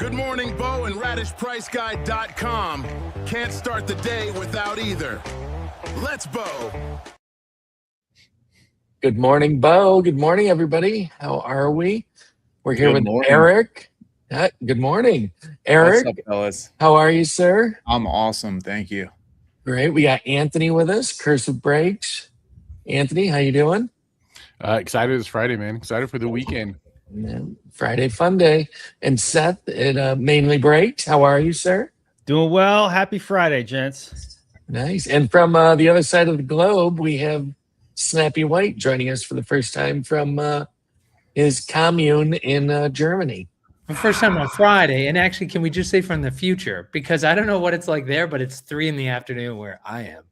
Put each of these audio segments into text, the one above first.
Good morning, Bo, and RadishPriceGuide.com. Can't start the day without either. Let's Bo. Good morning, Bo. Good morning, everybody. How are we? We're here Good with morning. Eric. Good morning, Eric. What's up, fellas? How are you, sir? I'm awesome. Thank you. Great. We got Anthony with us, Cursive Breaks. Anthony, how you doing? Excited it's Friday, man. Excited for the weekend. Yeah, Friday fun day. And Seth at Mainly Breaks. How are you, sir? Doing well. Happy Friday, gents. Nice. And from the other side of the globe, we have Snappy White joining us for the first time from his commune in Germany. The first time on Friday, and actually, can we just say from the future? Because I don't know what it's like there, but it's 3 p.m. where I am.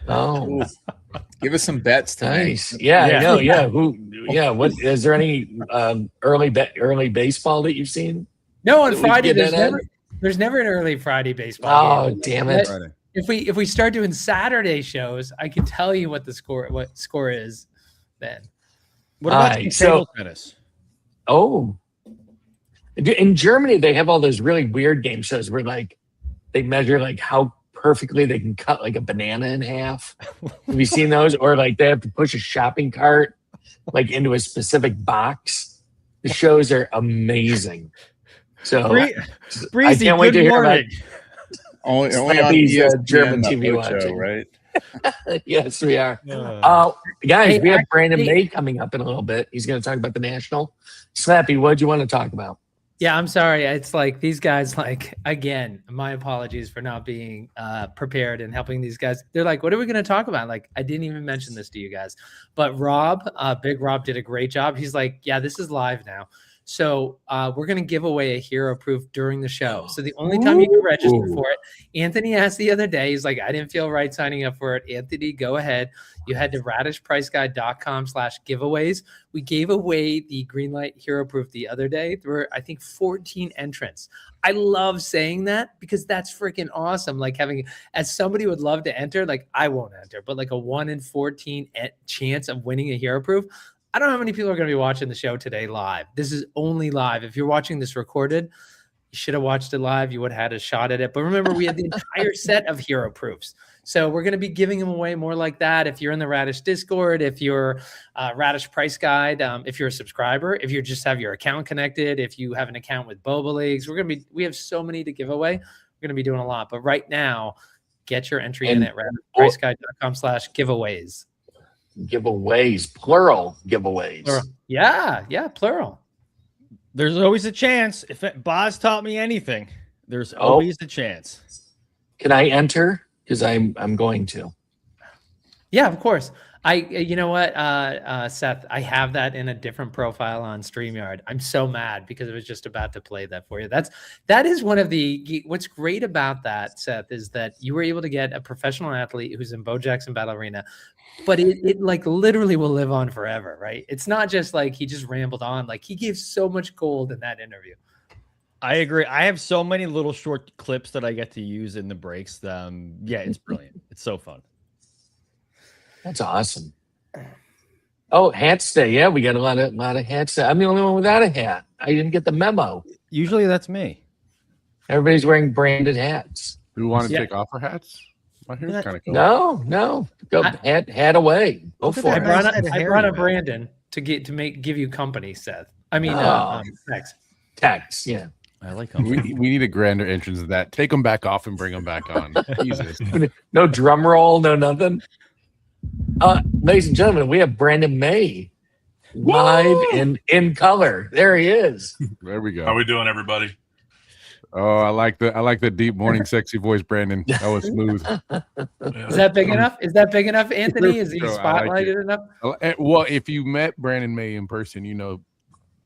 Oh, Give us some bets tonight. nice. Yeah, I know. Yeah. What is there any early baseball that you've seen? No, on Did we Friday get that there's never an early Friday baseball Oh, game. damn it. Friday. If we start doing Saturday shows, I can tell you what score is then. What about Alright, some table tennis? Oh. In Germany, they have all those really weird game shows where like they measure like how perfectly they can cut like a banana in half. Have you seen those? Or like they have to push a shopping cart like into a specific box. The shows are amazing. So Breezy, can't wait good to hear about- morning. Only on Slappy's, ESPN, German that TV boat show, watching. right? Yes, we are. Uh, Guys, Hey, we have Brandon actually- May coming up in a little bit. He's going to talk about the National. Slappy, what do you want to talk about? Yeah, I'm sorry. It's like these guys, like, again, my apologies for not being prepared and helping these guys. They're like, what are we going to talk about? Like, I didn't even mention this to you guys. But Rob, Big Rob did a great job. He's like, yeah, this is live now. So we're going to give away a hero proof during the show. So the only time you can register for it, Anthony asked the other day, he's like, I didn't feel right signing up for it. Anthony, go ahead. You head to radishpriceguide.com/giveaways. We gave away the Greenlight Hero Proof the other day. There were, I think, 14 entrants. I love saying that because that's freaking awesome. Like having, as somebody would love to enter, like I won't enter, but like a 1 in 14 chance of winning a Hero Proof. I don't know how many people are going to be watching the show today live. This is only live. If you're watching this recorded, you should have watched it live. You would have had a shot at it. But remember, we had the entire set of hero proofs. So we're going to be giving them away more like that. If you're in the Radish Discord, if you're Radish Price Guide, if you're a subscriber, if you just have your account connected, if you have an account with Boba Leagues, we have so many to give away. We're going to be doing a lot. But right now, get your entry in at radishpriceguide.com/giveaways. Giveaways, plural giveaways. Plural. Yeah, plural. there's always a chance. If Boz taught me anything, there's always a chance. Can I enter? Because I'm going to. Yeah, of course. You know what, Seth, I have that in a different profile on StreamYard. I'm so mad because I was just about to play that for you. That is one of the, what's great about that, Seth, is that you were able to get a professional athlete who's in Bo Jackson Battle Arena, but it like literally will live on forever, right? It's not just like he just rambled on. Like he gave so much gold in that interview. I agree. I have so many little short clips that I get to use in the breaks. Yeah, it's brilliant. It's so fun. That's awesome. Oh, hats day. Yeah, we got a lot of hats. I'm the only one without a hat. I didn't get the memo. Usually that's me. Everybody's wearing branded hats. Do we want to Yeah. take off our hats? My hair's Yeah. kind of cool. No. Go hat away. Go Look at for that. it. I brought a Brandon to give you company, Seth. I mean, thanks. Text, yeah. I like We them. need a grander entrance than that. Take them back off and bring them back on. Jesus. No drum roll, no nothing. Ladies and gentlemen, we have Brandon May live in color. There he is. There we go. How we doing, everybody? Oh, I like the deep morning sexy voice, Brandon. That was smooth. Is that big enough? Is that big enough, Anthony? Is he No, I like spotlighted it. enough? Well, if you met Brandon May in person, you know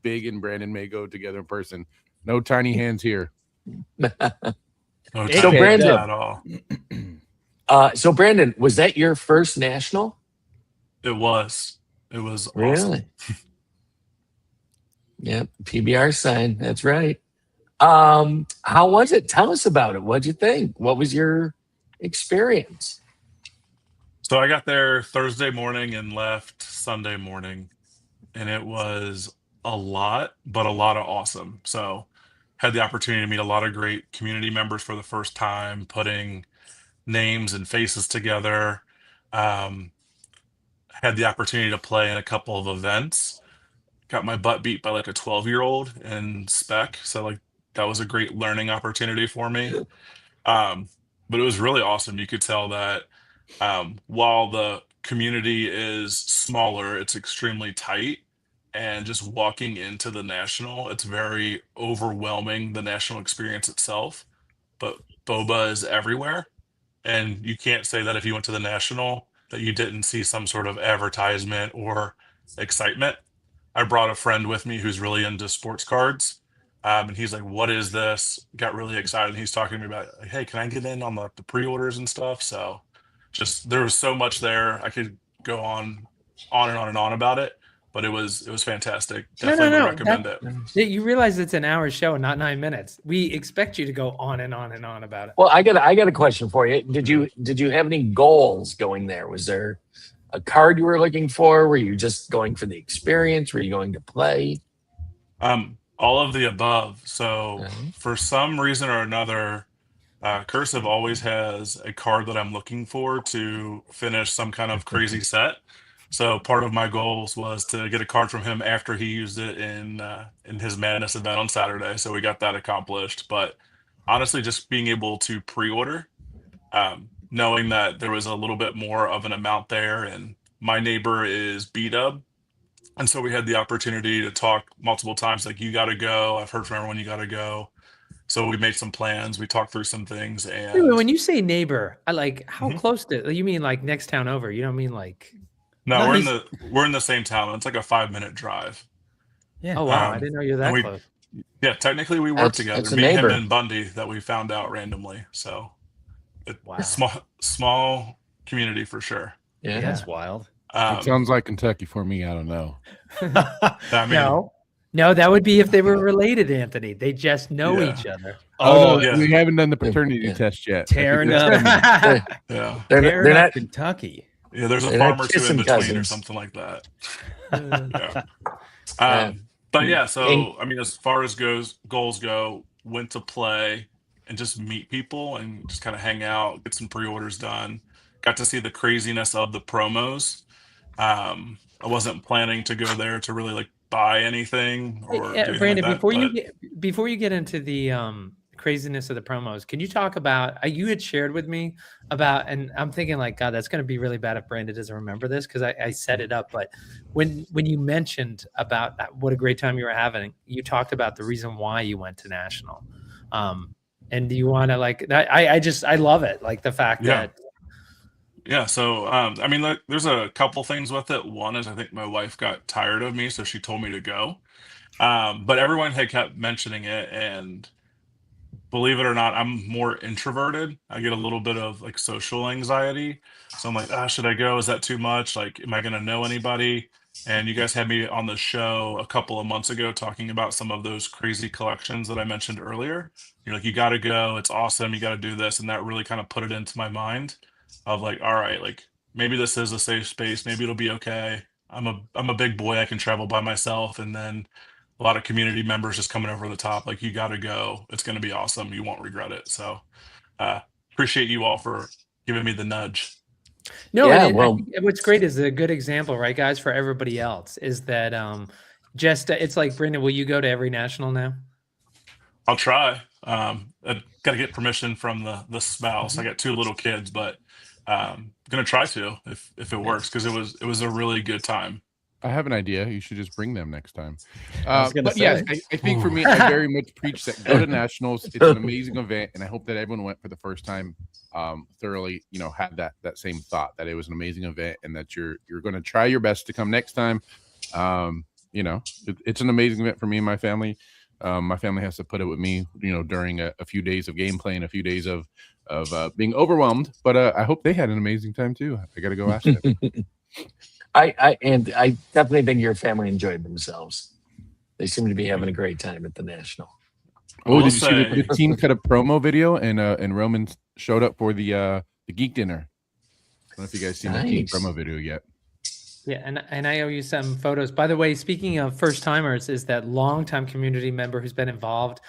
Big and Brandon May go together in person. No tiny hands here. No So, time Brandon- at all. So Brandon, was that your first national? It was awesome. Really? Yep, PBR sign. That's right. How was it? Tell us about it. What'd you think? What was your experience? So I got there Thursday morning and left Sunday morning, and it was a lot, but a lot of awesome. So had the opportunity to meet a lot of great community members for the first time, putting names and faces together. Um, had the opportunity to play in a couple of events. Got my butt beat by like a 12-year-old in spec. So like that was a great learning opportunity for me. But it was really awesome. You could tell that while the community is smaller, it's extremely tight. And just walking into the national, it's very overwhelming, the national experience itself. But boba is everywhere. And you can't say that if you went to the national that you didn't see some sort of advertisement or excitement. I brought a friend with me who's really into sports cards. And he's like, what is this? Got really excited. He's talking to me about, like, hey, can I get in on the pre-orders and stuff? So just there was so much there. I could go on and on and on about it, but it was fantastic. Definitely would recommend it. You realize it's an hour show, not 9 minutes. We expect you to go on and on and on about it. Well, I got a question for you. Did you have any goals going there? Was there a card you were looking for? Were you just going for the experience? Were you going to play? All of the above. So for some reason or another, Cursive always has a card that I'm looking for to finish some kind of crazy set. So part of my goals was to get a card from him after he used it in his Madness event on Saturday. So we got that accomplished. But honestly, just being able to pre-order, knowing that there was a little bit more of an amount there, and my neighbor is B-Dub. And so we had the opportunity to talk multiple times, like, you got to go. I've heard from everyone you got to go. So we made some plans. We talked through some things. And when you say neighbor, I like how close to you mean like next town over? You don't mean like no, nice. we're in the same town. It's like a 5-minute drive. Yeah. Oh wow, I didn't know you're that close. Yeah, technically we work together. That's a Me, neighbor. him, and Bundy that we found out randomly. So Wow. small community for sure. Yeah. That's wild. It sounds like Kentucky for me. I don't know. I mean, No, that would be if they were related, Anthony. They just know Yeah. each other. Oh, no, yeah. we haven't done the paternity Yeah. test yet. Tearing I think up, yeah. They're tearing not up Kentucky. Yeah, there's a They're farm not or two in kissing between or cousins. something like that. Uh, Yeah. But yeah, so And- I mean, as far as goals go, went to play and just meet people and just kind of hang out, get some pre-orders done. Got to see the craziness of the promos. I wasn't planning to go there to really like buy anything or do anything Brandon, like that, before you get into the craziness of the promos, can you talk about you had shared with me about, and I'm thinking like, God, that's going to be really bad if Brandon doesn't remember this because I set it up. But when you mentioned about what a great time you were having, you talked about the reason why you went to national. And do you want to like that? I love it, like the fact Yeah. that. Yeah, so I mean, like, there's a couple things with it. One is I think my wife got tired of me, so she told me to go. But everyone had kept mentioning it, and believe it or not, I'm more introverted. I get a little bit of like social anxiety, so I'm like, should I go? Is that too much? Like, am I going to know anybody? And you guys had me on the show a couple of months ago talking about some of those crazy collections that I mentioned earlier. You're like, you got to go. It's awesome. You got to do this, and that really kind of put it into my mind of like, all right, like maybe this is a safe space. Maybe it'll be okay. I'm a big boy. I can travel by myself. And then a lot of community members just coming over the top. Like, you got to go. It's going to be awesome. You won't regret it. So appreciate you all for giving me the nudge. No, Yeah, and well- what's great is a good example, right, guys, for everybody else is that it's like, Brandon, will you go to every national now? I'll try. I got to get permission from the spouse. I got 2 little kids, but gonna try to if it works, because it was a really good time. I have an idea. You should just bring them next time. I was gonna But yes, say. I think for me, I very much preach that go to nationals. It's an amazing event, and I hope that everyone went for the first time thoroughly. Had that same thought that it was an amazing event, and that you're going to try your best to come next time. It's an amazing event for me and my family. My family has to put it with me, during a few days of gameplay and a few days of being overwhelmed. But I hope they had an amazing time too. I got to go ask them. I definitely think your family enjoyed themselves. They seem to be having a great time at the national. Oh, will did you see say- the team cut a promo video and Roman showed up for the geek dinner? I don't know if you guys seen the team Nice. promo video yet. Yeah, and I owe you some photos. By the way, speaking of first timers, is that longtime community member who's been involved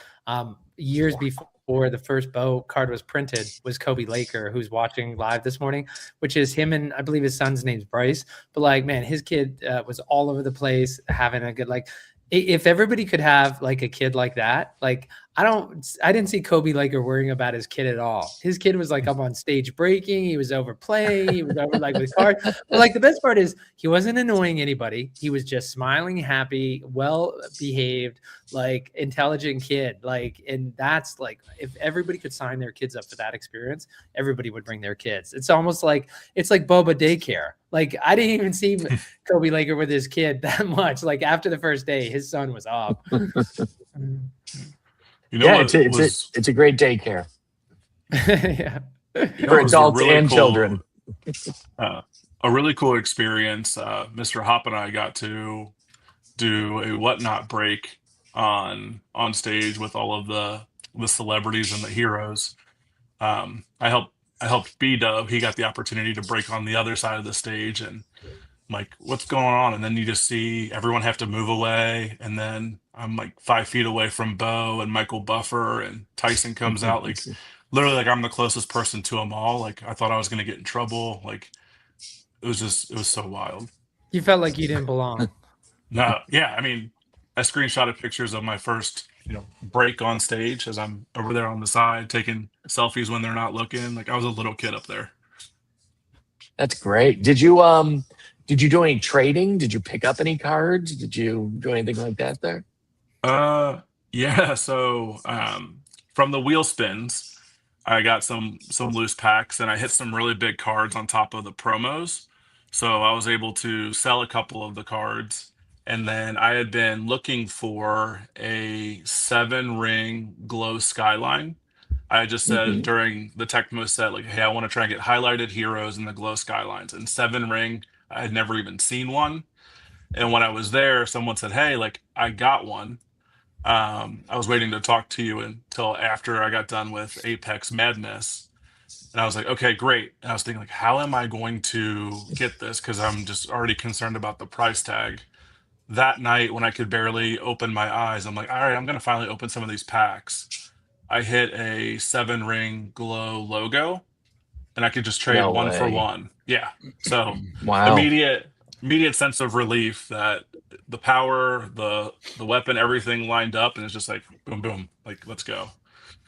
years before the first Bo card was printed was Kobe Laker, who's watching live this morning, which is him and I believe his son's name's Bryce. But like, man, his kid was all over the place, having a good like. If everybody could have like a kid like that, like I didn't see Kobe Laker worrying about his kid at all. His kid was like up on stage breaking. He was overplaying. He was over like with cards. But like the best part is he wasn't annoying anybody. He was just smiling, happy, well behaved, like intelligent kid. Like, and that's like, if everybody could sign their kids up for that experience, everybody would bring their kids. It's almost like, it's like Boba daycare. Like I didn't even see Kobe Laker with his kid that much. Like after the first day, his son was up. You know Yeah, what it's a great daycare Yeah. you know for what was a adults really and cool- children. A really cool experience. Mr. Hop and I got to do a whatnot break on stage with all of the celebrities and the heroes. I helped B-Dub. He got the opportunity to break on the other side of the stage, and I'm like, what's going on? And then you just see everyone have to move away, and then I'm like 5 feet away from Bo and Michael Buffer, and Tyson comes out, like literally like I'm the closest person to them all. Like I thought I was gonna get in trouble. Like it was so wild. You felt like you didn't belong. No, yeah, I mean, I screenshotted pictures of my first, break on stage as I'm over there on the side taking selfies when they're not looking. Like I was a little kid up there. That's great. Did you do any trading? Did you pick up any cards? Did you do anything like that there? Yeah. So from the wheel spins, I got some loose packs, and I hit some really big cards on top of the promos. So I was able to sell a couple of the cards, and then I had been looking for a 7-ring glow skyline. I had just said during the Tecmo set, like, hey, I want to try and get highlighted heroes in the glow skylines. And 7-ring, I had never even seen one. And when I was there, someone said, hey, like, I got one. I was waiting to talk to you until after I got done with Apex Madness. And I was like, okay, great. And I was thinking, like, how am I going to get this? Because I'm just already concerned about the price tag. That night, when I could barely open my eyes, I'm like, all right, I'm going to finally open some of these packs. I hit a 7-ring glow logo, and I could just trade No one for way. one. Yeah. So Wow. immediate sense of relief that the power, the weapon, everything lined up, and it's just like boom, boom, like let's go.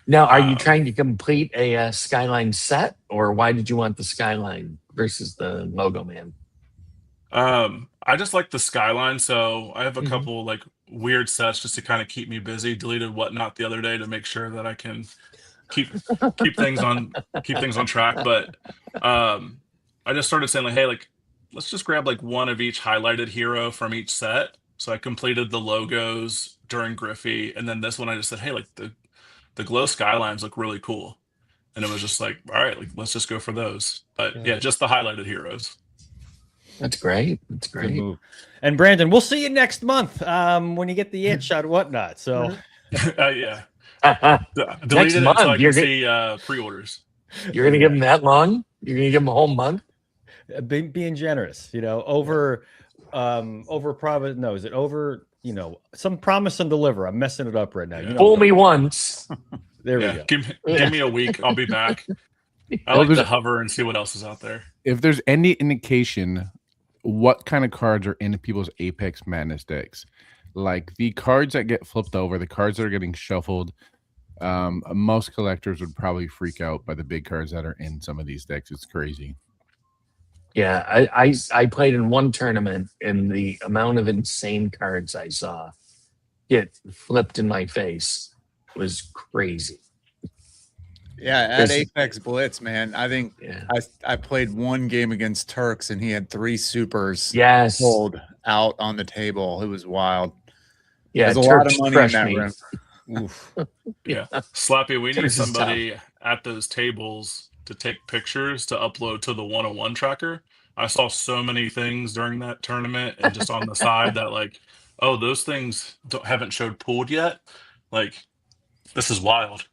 Now, are you trying to complete a Skyline set, or why did you want the Skyline versus the Logo Man? I just like the skyline, so I have a couple like weird sets just to kind of keep me busy. Deleted Whatnot the other day to make sure that I can keep things on track. But I just started saying like, hey, like let's just grab like one of each highlighted hero from each set. So I completed the logos during Griffey, and then this one I just said, hey, like the glow skylines look really cool, and it was just like, all right, like let's just go for those. But yeah, just the highlighted heroes. That's great. That's Good great. move. And Brandon, we'll see you next month when you get the itch on Whatnot. So Yeah. Next Deleted it month, so I you're can see pre-orders. You're gonna give them that long? You're gonna give them a whole month? being generous, over promise. No, is it over? Some promise and deliver. I'm messing it up right now. Fool me once. There we Yeah, go. give me a week. I'll be back. I like to hover and see what else is out there. If there's any indication what kind of cards are in people's Apex Madness decks, like the cards that get flipped over, the cards that are getting shuffled, most collectors would probably freak out by the big cards that are in some of these decks. It's crazy. Yeah, I played in one tournament, and the amount of insane cards I saw get flipped in my face was crazy. Yeah, at There's- Apex Blitz, man. I think Yeah. I played one game against Turks, and he had 3 supers Yes. pulled out on the table. It was wild. Yeah. There's a lot of Turks money in crushed that me. room. Oof. Yeah, Slappy, we need This is somebody at those tables to take pictures to upload to the 101 tracker. I saw so many things during that tournament, and just on the side that like, oh, those things haven't showed pooled yet. Like, this is wild.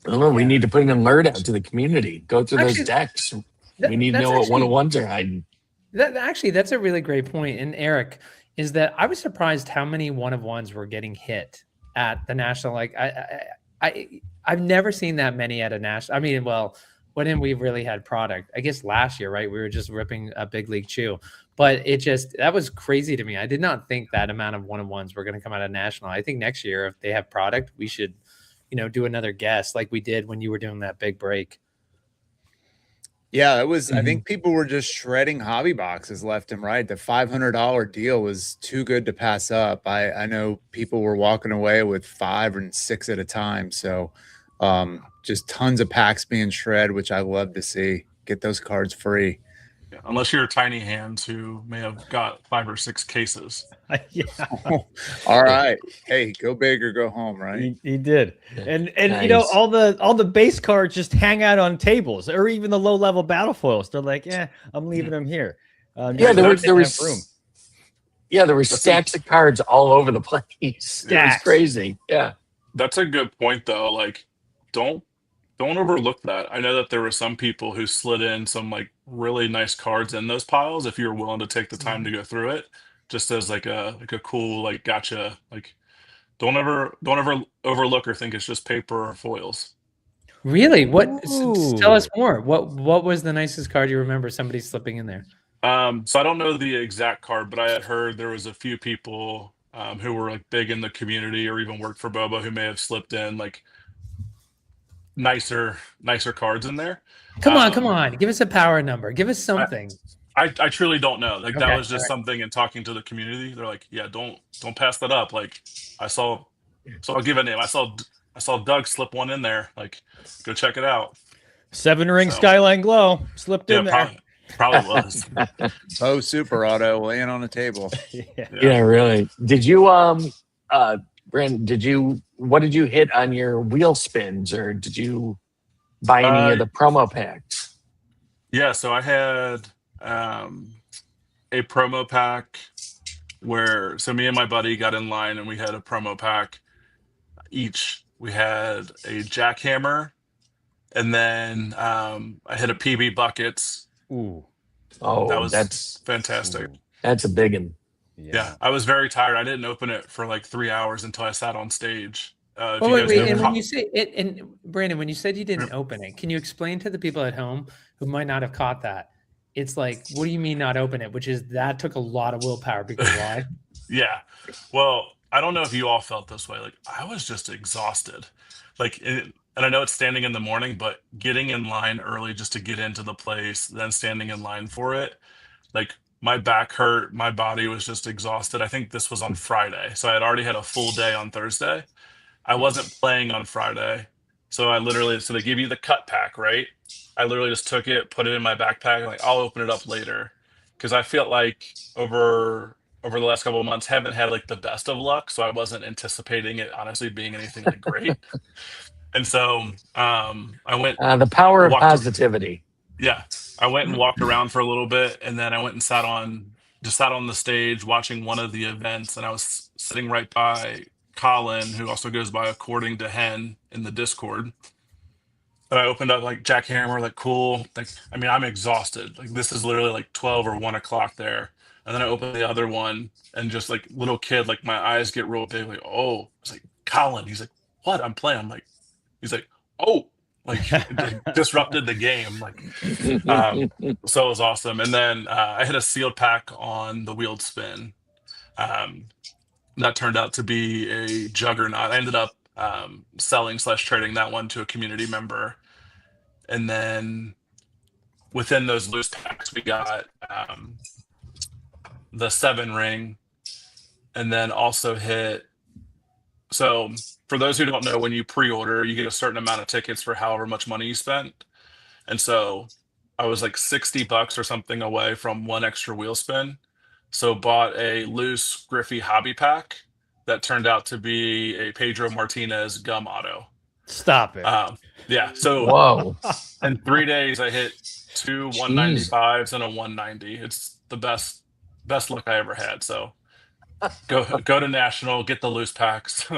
I don't know. We need to put an alert out to the community. Go through those Actually, decks. That- We need to that's know what actually- 101s are hiding. Actually, that's a really great point. And Eric, is that I was surprised how many one of ones were getting hit at the national. Like I've never seen that many at a national. I mean, well, when we really had product, I guess last year, right? We were just ripping a big league chew, but that was crazy to me. I did not think that amount of one of ones were going to come out of national. I think next year, if they have product, we should, do another guess like we did when you were doing that big break. Yeah, it was. I think people were just shredding hobby boxes left and right. The $500 deal was too good to pass up. I know people were walking away with 5 and 6 at a time. So just tons of packs being shred, which I love to see. Get those cards free. Yeah, unless you're tiny hands who may have got 5 or 6 cases. Yeah, All right. Hey, go big or go home, right? he did. And Nice. all the base cards just hang out on tables, or even the low level battle foils. They're like, I'm leaving them here. Yeah, there just was have room. Yeah, there were stacks of cards all over the place. It was Stacks. crazy. Yeah. That's a good point, though. Like, don't overlook that. I know that there were some people who slid in some like really nice cards in those piles if you're willing to take the time to go through it, just as like a cool like gotcha. Like, don't ever overlook or think it's just paper or foils. Really? What? Tell us Ooh. more. What was the nicest card you remember somebody slipping in there? So I don't know the exact card, but I had heard there was a few people who were like big in the community or even worked for Boba who may have slipped in like nicer cards in there. Come on. Give us a power number. Give us something. I truly don't know. Like that Okay, was just something in talking to the community. They're like, yeah, don't pass that up. Like so I'll give a name. I saw Doug slip one in there. Like, go check it out. 7-ring So- Skyline Glow slipped in there. Probably was. Oh, Super Auto laying on the table. Yeah, really. Did you Brandon, what did you hit on your wheel spins, or did you buy any of the promo packs? Yeah, so I had a promo pack so me and my buddy got in line and we had a promo pack each. We had a jackhammer, and then I hit a PB buckets. Ooh. Oh, That was that's fantastic. a big one. Yeah, I was very tired. I didn't open it for like 3 hours until I sat on stage. If Oh, you wait, guys wait. know And Ho- when you say it, and Brandon, when you said you didn't open it, can you explain to the people at home who might not have caught that? It's like, what do you mean not open it? Which is that took a lot of willpower because why? Yeah. Well, I don't know if you all felt this way. Like I was just exhausted. And I know it's standing in the morning, but getting in line early just to get into the place, then standing in line for it, like my back hurt, my body was just exhausted. I think this was on Friday. So I had already had a full day on Thursday. I wasn't playing on Friday. So they give you the cut pack, right? I literally just took it, put it in my backpack, like I'll open it up later. Cause I feel like over the last couple of months haven't had like the best of luck. So I wasn't anticipating it honestly being anything like great. And so I went The power of walked- positivity. Yeah. I went and walked around for a little bit, and then I went and sat on the stage watching one of the events, and I was sitting right by Colin, who also goes by According to Hen in the Discord. And I opened up like jackhammer, like cool. Like, I mean, I'm exhausted. Like this is literally like 12 or 1 o'clock there. And then I opened the other one and just like little kid, like my eyes get real big, like, oh, it's like Colin. He's like, what? I'm playing. I'm like, he's like, oh, like it disrupted the game. Like, so it was awesome. And then I had a sealed pack on the wheeled spin. That turned out to be a juggernaut. I ended up selling/trading that one to a community member. And then within those loose packs, we got the 7-ring, and then also hit. So for those who don't know, when you pre-order, you get a certain amount of tickets for however much money you spent. And so I was like $60 or something away from 1 extra wheel spin. So bought a loose Griffey hobby pack that turned out to be a Pedro Martinez gum auto. Stop it. Yeah. So Whoa. in 3 days, I hit 2 195s and a 190. It's the best luck I ever had. So go to National, get the loose packs.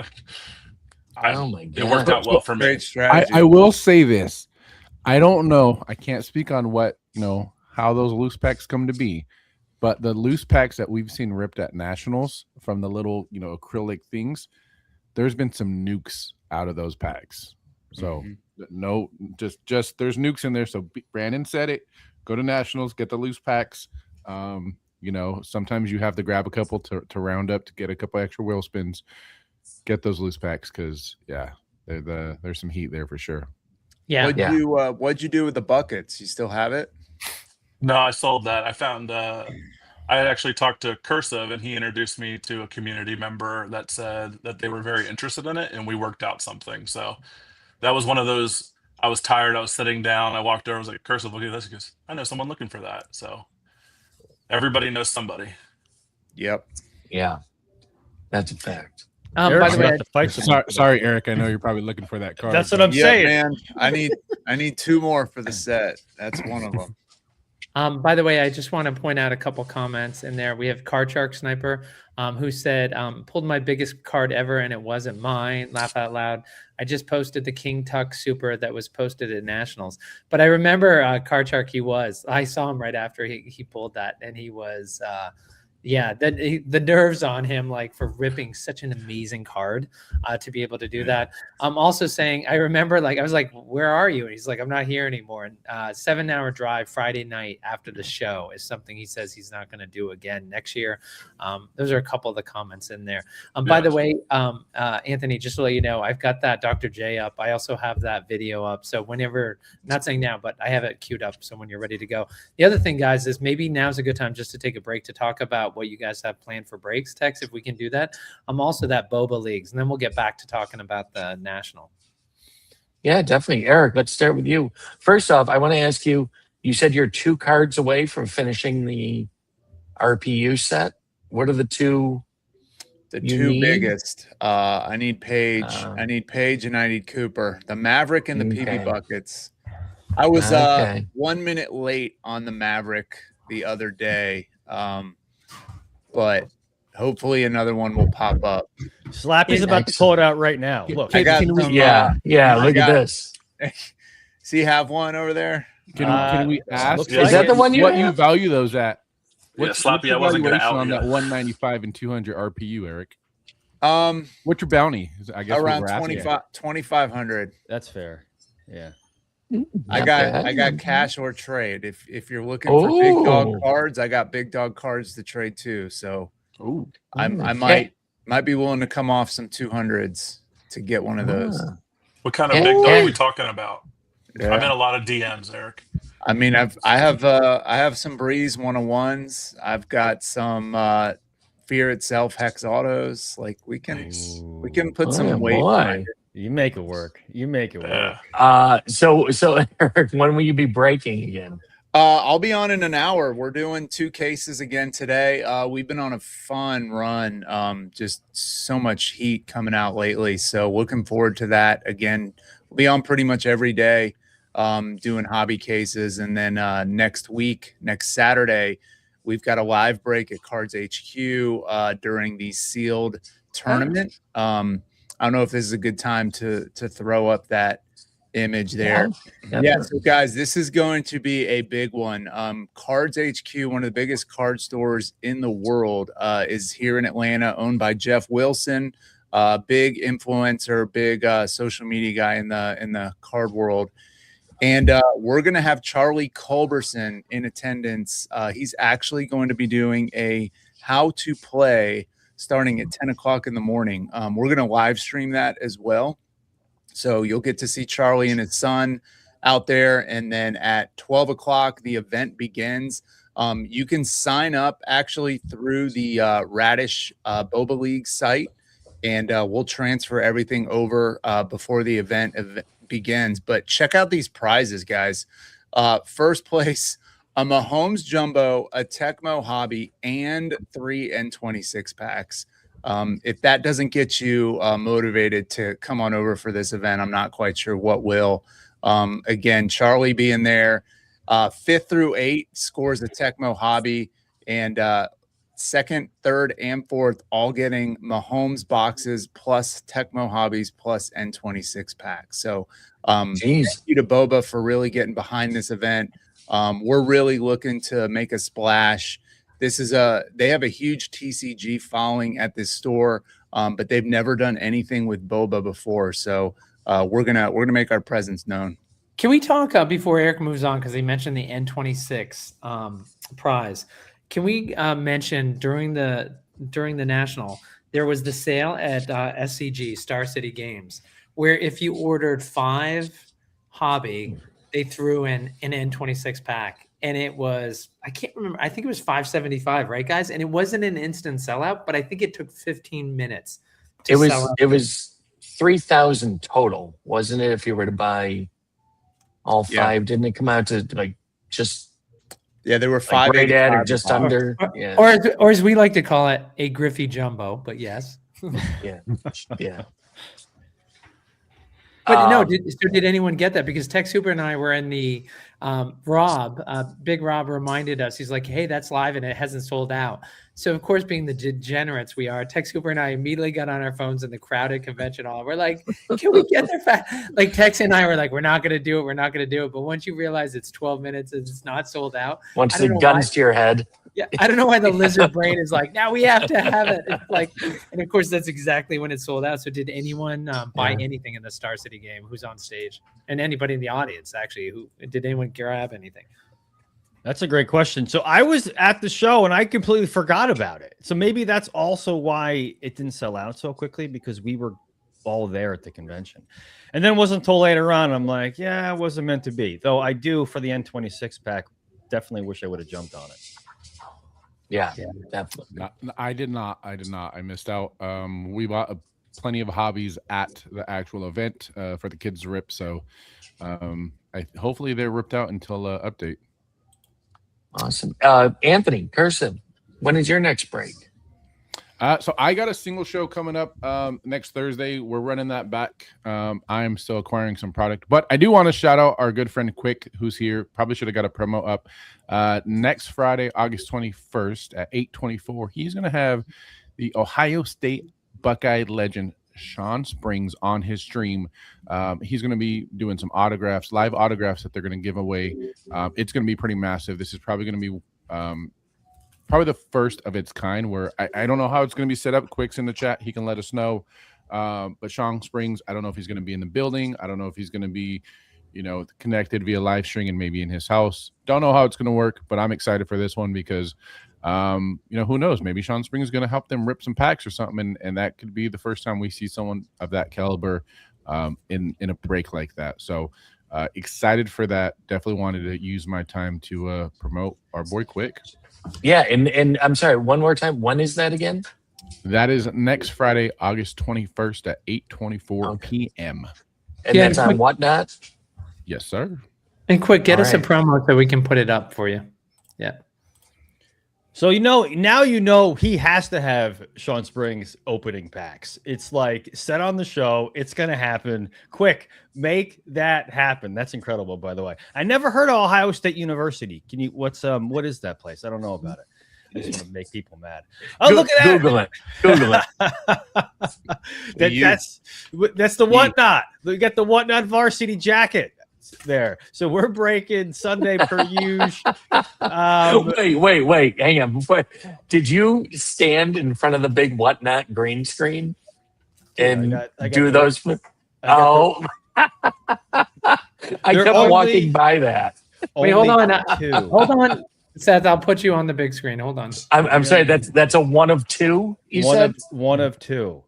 Oh my God. It worked out well for me. Great strategy. I will say this. I don't know. I can't speak on what, how those loose packs come to be. But the loose packs that we've seen ripped at nationals from the little, acrylic things, there's been some nukes out of those packs. So no, just there's nukes in there. So Brandon said it. Go to nationals, get the loose packs. Sometimes you have to grab a couple to round up to get a couple extra wheel spins. Get those loose packs because there's some heat there for sure. Yeah. What'd you do with the buckets? You still have it? No, I sold that. I found I had actually talked to Cursive, and he introduced me to a community member that said that they were very interested in it, and we worked out something. So that was one of those. I was tired. I was sitting down. I walked over. I was like, Cursive, look at this. He goes, I know someone looking for that. So everybody knows somebody. Yep. Yeah, that's a fact. By Eric's the way, about to fight someone. Sorry, Eric. I know you're probably looking for that card. That's what I'm Yeah, saying. man. I need 2 more for the set. That's one of them. by the way, I just want to point out a couple comments in there. We have Card Shark Sniper, who said, pulled my biggest card ever and it wasn't mine. Laugh out loud. I just posted the King Tuck Super that was posted at Nationals. But I remember Card Shark, I saw him right after he pulled that, and he was the nerves on him, like, for ripping such an amazing card to be able to do that. I'm also saying, I remember, like, I was like, where are you? And he's like, I'm not here anymore. And 7-hour drive Friday night after the show is something he says he's not going to do again next year. Those are a couple of the comments in there. By the way, Anthony, just to let you know, I've got that Dr. J up. I also have that video up. So whenever, not saying now, but I have it queued up. So when you're ready to go. The other thing, guys, is maybe now's a good time just to take a break to talk about what you guys have planned for breaks. Text if we can do that. I'm also that Boba Leagues, and then we'll get back to talking about the national. Yeah, definitely. Eric, let's start with you. First off, I want to ask you, you said you're 2 cards away from finishing the RPU set. What are the 2? The You 2 need? biggest. I need Paige. I need Paige and I need Cooper. The Maverick and the Okay. PB buckets. I was Okay. 1 minute late on the Maverick the other day. But hopefully another one will pop up. Slappy's about to pull it out right now. Look, I got Can we- some, Yeah, I look got- at this. see, you have one over there? Can we ask? looks Is that the one you what have? you value those at? Yeah, What's Slappy, your I wasn't gonna valuation out on you. that 195 and 200 RPU, Eric. Um, What's your bounty? I guess around we're asking. 2,500. that's fair. Yeah. I Not got bad. cash or trade. If you're looking for big Oh. dog cards, I got big dog cards to trade too. So Ooh. I might be willing to come off some 200s to get one of those. Ah. What kind of Yeah. big dog Yeah. are we talking about? Yeah. I'm in a lot of DMs, Eric. I mean, I have some Breeze 101s. I've got some Fear Itself Hex Autos. Like we can put some Oh, weight boy. behind it. You make it work. You make it work. Yeah. So Eric, when will you be breaking again? I'll be on in an hour. We're doing 2 cases again today. We've been on a fun run. Just so much heat coming out lately. So looking forward to that again. We'll be on pretty much every day, doing hobby cases. And then next Saturday, we've got a live break at Cards HQ during the sealed tournament. I don't know if this is a good time to throw up that image there. Yeah, so guys, this is going to be a big one. Cards HQ, one of the biggest card stores in the world, is here in Atlanta, owned by Jeff Wilson, big influencer, big social media guy in the card world. And we're going to have Charlie Culberson in attendance. He's actually going to be doing a how to play starting at 10 o'clock in the morning. We're going to live stream that as well. So you'll get to see Charlie and his son out there. And then at 12 o'clock, the event begins. You can sign up actually through the Radish Boba League site, and we'll transfer everything over before the event begins. But check out these prizes, guys. First place, a Mahomes Jumbo, a Tecmo Hobby, and 3 N26 packs. If that doesn't get you motivated to come on over for this event, I'm not quite sure what will. Again, Charlie being there, 5th through 8 scores a Tecmo Hobby, and 2nd, 3rd, and 4th all getting Mahomes boxes plus Tecmo Hobbies plus N26 packs. So thank you to Boba for really getting behind this event. We're really looking to make a splash they have a huge TCG following at this store, but they've never done anything with boba before. So we're gonna make our presence known. Can we talk before Eric moves on, because he mentioned the N26 prize? Can we mention during the national there was the sale at SCG, Star City Games, where if you ordered 5 hobby, they threw in an N26 pack, and it was, I can't remember, I think it was $575, right, guys? And it wasn't an instant sellout, but I think it took 15 minutes to sell out. It was 3,000 total, wasn't it? If you were to buy all 5, didn't it come out to like just? Yeah, there were Like 5 right at or just under. Yeah. Or as we like to call it, a Griffey Jumbo, but yes. Yeah. Yeah. But no, did anyone get that? Because Tex Hooper and I were in the Big Rob reminded us, he's like, hey, that's live and it hasn't sold out. So of course, being the degenerates we are, Tex Hooper and I immediately got on our phones in the crowded convention hall. We're like, can we get there fast? Like Tex and I were like, we're not going to do it. We're not going to do it. But once you realize it's 12 minutes and it's not sold out. Once the gun's to your head. Yeah, I don't know why the lizard brain is like, now we have to have it. It's like, and of course, that's exactly when it sold out. So did anyone buy anything in the Star City game? Who's on stage? And anybody in the audience, actually, did anyone grab anything? That's a great question. So I was at the show and I completely forgot about it. So maybe that's also why it didn't sell out so quickly, because we were all there at the convention. And then it wasn't until later on, I'm like, yeah, it wasn't meant to be. Though I do, for the N26 pack, definitely wish I would have jumped on it. Yeah, definitely. I did not. I missed out. We bought plenty of hobbies at the actual event for the kids to rip. So hopefully they're ripped out until update. Awesome. Anthony, Cursive, when is your next break? So I got a single show coming up next Thursday. We're running that back. I'm still acquiring some product, but I do want to shout out our good friend Quick, who's here. Probably should have got a promo up. Next Friday, August 21st at 8:24, he's going to have the Ohio State Buckeye legend Sean Springs on his stream. He's going to be doing some live autographs that they're going to give away. It's going to be pretty massive. This is probably going to be probably the first of its kind, where I don't know how it's going to be set up. Quick's in the chat. He can let us know. But Sean Springs, I don't know if he's going to be in the building. I don't know if he's going to be, connected via live stream and maybe in his house. Don't know how it's going to work, but I'm excited for this one because, who knows? Maybe Sean Springs is going to help them rip some packs or something. And that could be the first time we see someone of that caliber in a break like that. So excited for that. Definitely wanted to use my time to promote our boy Quick. Yeah, and I'm sorry, one more time. When is that again? That is next Friday, August 21st at 8:24 p.m. And that's on Whatnot? Yes, sir. And Quick, get us a promo so we can put it up for you. Yeah. So now he has to have Sean Springs opening packs. It's like set on the show. It's gonna happen. Quick, make that happen. That's incredible, by the way. I never heard of Ohio State University. Can you what is that place? I don't know about it. I just want to make people mad. Oh, look at that. Google it. That's the Whatnot. We got the Whatnot varsity jacket there. So we're breaking Sunday per usual. Wait, hang on. Did you stand in front of the big Whatnot green screen and I got those? I kept walking by that. Wait, hold on. Hold on. Seth, I'll put you on the big screen. Hold on. I'm sorry. That's a one of two. You said one of two.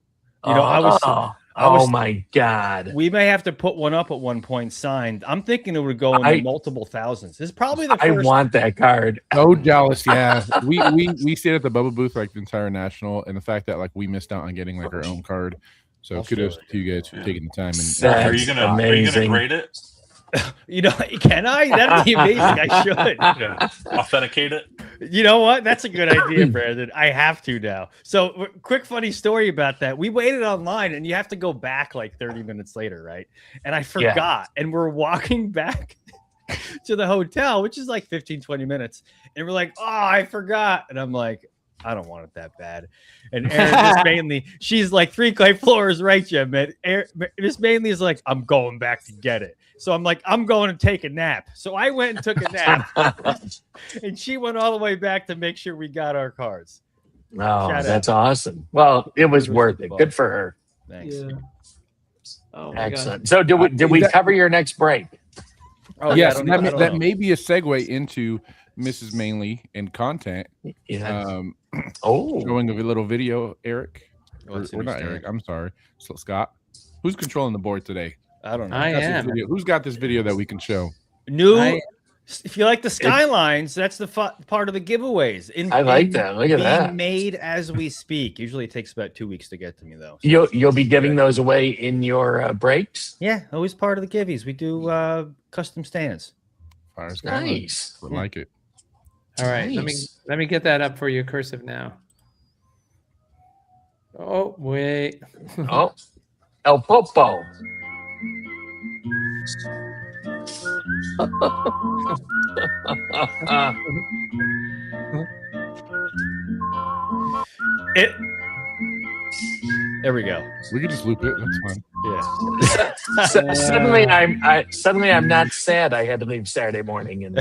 Oh my God. We may have to put one up at one point signed. I'm thinking it would go in the multiple thousands. This is probably the first. I want that card. So jealous. Yeah. we stayed at the Bubba booth like the entire national, and the fact that we missed out on getting our own card. So kudos to you guys for taking the time. And are you gonna grade it? Can I? That'd be amazing. I should. Yeah. Authenticate it. You know what? That's a good idea, Brandon. I have to now. So, quick funny story about that. We waited online, and you have to go back like 30 minutes later, right? And I forgot. And we're walking back to the hotel, which is like 15, 20 minutes. And we're like, oh, I forgot. And I'm like, I don't want it that bad. And Erin just mainly, she's like 3 clay floors, right, Jim? And Miss Mainly is like, I'm going back to get it. So I'm like, I'm going to take a nap. So I went and took a nap, and she went all the way back to make sure we got our cards. Oh, Shout that's awesome. Well, it was worth it. Ball. Good for her. Thanks. Yeah. Oh my Excellent. So did we cover your next break? Oh, Yes, I and don't that know. may be a segue into Mrs. Mainly and content. Yeah. Oh, Showing a little video, Eric. Oh, it's Or not interesting. Eric. I'm sorry. So Scott. Who's controlling the board today? I don't know. I Who's got this am. video- Who's got this video that we can show? New. If you like the skylines, that's the part of the giveaways. I like that. Look at being that. made as we speak. Usually it takes about 2 weeks to get to me, though. You'll be giving those away in your breaks. Yeah, always part of the giveies. We do custom stands. Fire Skyline. Nice. I like it. All right, Nice. let me get that up for you, cursive now. Oh wait. Oh, El Popo. It. There we go. We can just loop it. That's fine. Yeah. Suddenly, I'm not sad. I had to leave Saturday morning and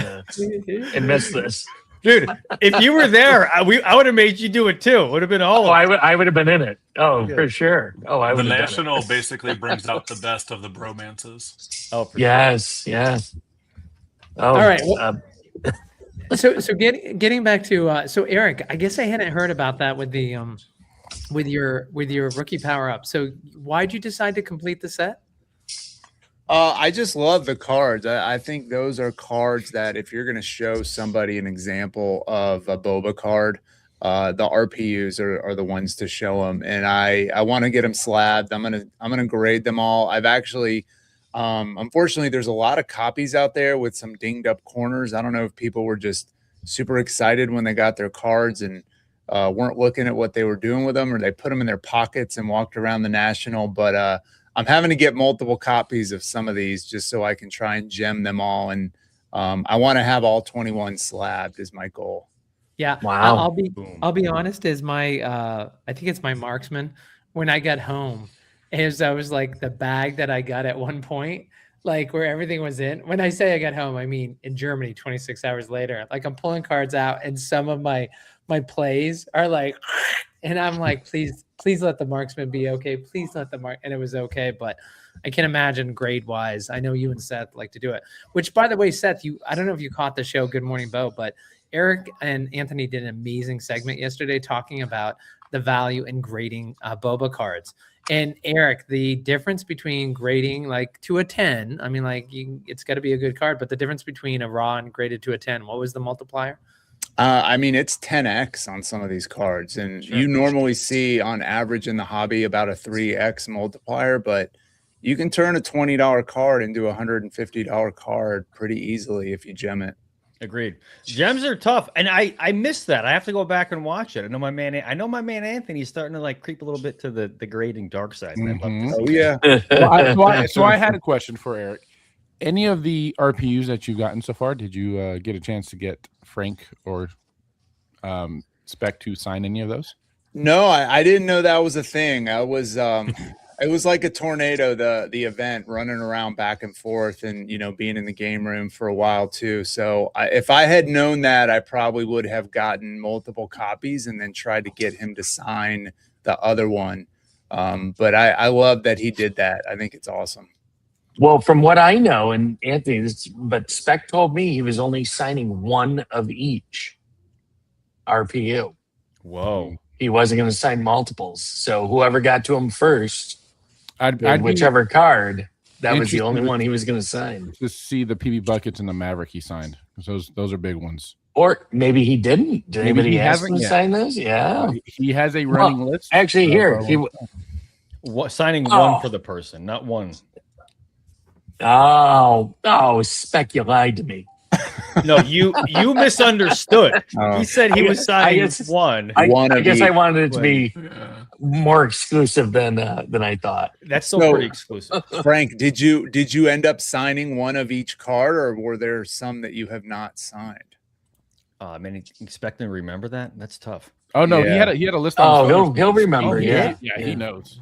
miss this. Dude, if you were there, I would have made you do it too. It would have been all Oh, of it. I would have been in it. Oh, Good. for sure. Oh, I The would have done it. National basically brings out the best of the bromances. Oh, for Yes, yeah. Oh, All right, well- So getting back to so Eric, I guess I hadn't heard about that with the with your rookie power up. So why'd you decide to complete the set? I just love the cards. I think those are cards that if you're going to show somebody an example of a Boba card, the RPUs are the ones to show them. And I want to get them slabbed. I'm gonna grade them all. I've actually, unfortunately, there's a lot of copies out there with some dinged up corners. I don't know if people were just super excited when they got their cards and weren't looking at what they were doing with them, or they put them in their pockets and walked around the National. But I'm having to get multiple copies of some of these just so I can try and gem them all. And I want to have all 21 slabbed is my goal. Yeah, Wow. I'll be honest. Is my I think it's my marksman. When I got home, I was like the bag that I got at one point, like where everything was in. When I say I got home, I mean in Germany, 26 hours later. Like I'm pulling cards out, and some of my plays are like, and I'm like, please let the marksman be okay. Please let the mark, and it was okay. But I can imagine grade wise. I know you and Seth like to do it. Which, by the way, Seth, I don't know if you caught the show Good Morning Bo, but Eric and Anthony did an amazing segment yesterday talking about the value in grading Boba cards. And Eric, the difference between grading like to a 10, I mean, like it's got to be a good card, but the difference between a raw and graded to a 10, what was the multiplier? I mean, it's 10x on some of these cards, and Sure. you normally see on average in the hobby about a 3x multiplier, but you can turn a $20 card into a $150 card pretty easily if you gem it. Agreed. Gems are tough, and I missed that. I have to go back and watch it. I know my man Anthony's starting to like creep a little bit to the grading dark side. And I'd love to Oh see that. yeah. So I had a question for Eric. Any of the RPUs that you've gotten so far, did you get a chance to get Frank or Spec to sign any of those? No, I didn't know that was a thing. I was it was like a tornado, the event, running around back and forth and being in the game room for a while too. So if I had known that, I probably would have gotten multiple copies and then tried to get him to sign the other one. But I love that he did that. I think it's awesome. Well, from what I know, and Anthony, but Spec told me he was only signing one of each RPU. Whoa. He wasn't going to sign multiples. So whoever got to him first, I'd whichever card, that was the interested only to- one he was going to sign. to see the PB buckets and the Maverick he signed. Those are big ones. Or maybe he didn't. Did Maybe anybody he ask hasn't him to yet. sign those? Yeah. He has a running list. Actually, here. Signing Oh. one for the person, not one. Spec, you lied to me. No, you misunderstood. He said he was signing guess- one. I One of guess I each. wanted it to be Yeah. more exclusive than I thought. That's still So- pretty exclusive. Frank, did you end up signing one of each card, or were there some that you have not signed? I mean, expecting to remember that? That's tough. Oh no, Yeah. he had a list on his phone. He'll remember. Oh, Yeah. he knows.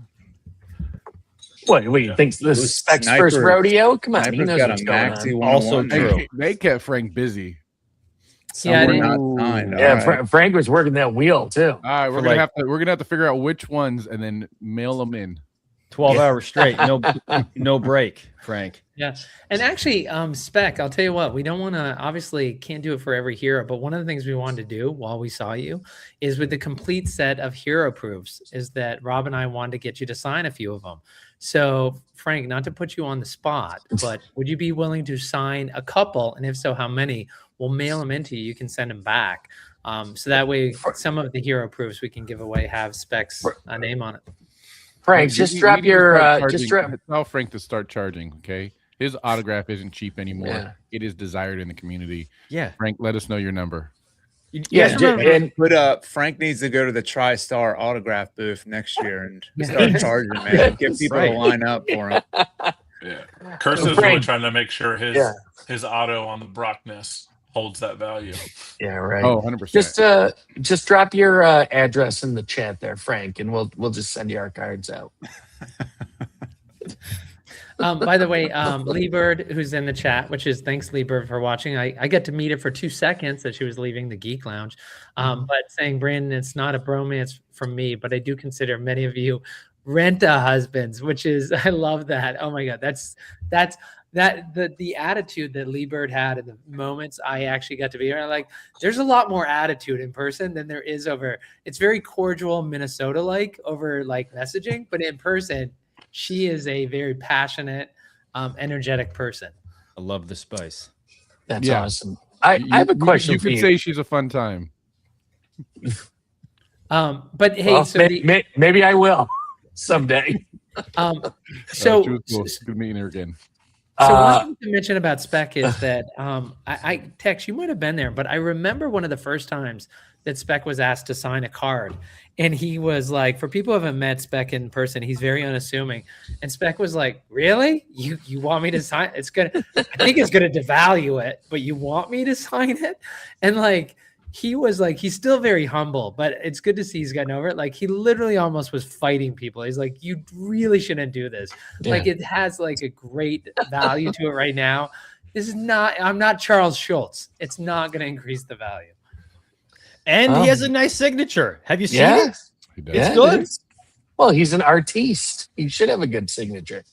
What you think? This Who's is Specs' first Sniper- rodeo? Come on, he Sniper's knows got what's a going Maxi on. 101 Also there. true. They kept Frank busy. Yeah, I Some were didn't- not signed. Yeah, All right. Frank was working that wheel too. All right, For like- we're gonna have to figure out which ones and then mail them in. 12 hours straight, no break, Frank. Yeah. And actually, Spec, I'll tell you what, we don't want to, obviously can't do it for every hero, but one of the things we wanted to do while we saw you is with the complete set of hero proofs is that Rob and I wanted to get you to sign a few of them. So Frank, not to put you on the spot, but would you be willing to sign a couple? And if so, how many? We'll mail them into you. You can send them back. So that way, some of the hero proofs we can give away have Spec's name on it. Frank, just drop your Tell Frank to start charging. Okay, his autograph isn't cheap anymore. Yeah. It is desired in the community. Yeah. Frank, let us know your number. You Yeah, guys remember- and But Frank needs to go to the TriStar autograph booth next year and start charging, man. Get people Right. to line up for him. Yeah. Curse is really Frank. trying to make sure Yeah. his auto on the Brockness holds that value. yeah, right. Oh, 100%. Just drop your address in the chat there, Frank, and we'll just send you our cards out. By the way, Lee Bird, who's in the chat, which is thanks, Lee Bird, for watching. I get to meet her for 2 seconds as she was leaving the Geek Lounge. But saying, Brandon, it's not a bromance from me, but I do consider many of you rent-a husbands, which is, I love that. Oh my God, that's the attitude that Lee Bird had in the moments I actually got to be here. Like, there's a lot more attitude in person than there is over. It's very cordial, Minnesota-like over like messaging, but in person, she is a very passionate, energetic person. I love the spice. That's Yeah. awesome. I have a question You for could you. say she's a fun time. But hey, Well, so maybe I will someday. so she was cool. Good meeting her again. So one thing to mention about Spec is that I Tex, you might have been there, but I remember one of the first times that Spec was asked to sign a card. And he was like, for people who haven't met Spec in person, he's very unassuming. And Spec was like, really? You want me to sign? I think it's gonna devalue it, but you want me to sign it? And like he was like, he's still very humble, but it's good to see he's gotten over it. Like he literally almost was fighting people. He's like, you really shouldn't do this. Yeah. Like it has like a great value to it right now. I'm not Charles Schultz. It's not going to increase the value. And he has a nice signature. Have you seen Yeah. it? He does. Yeah, good. it is. Well, he's an artiste. He should have a good signature.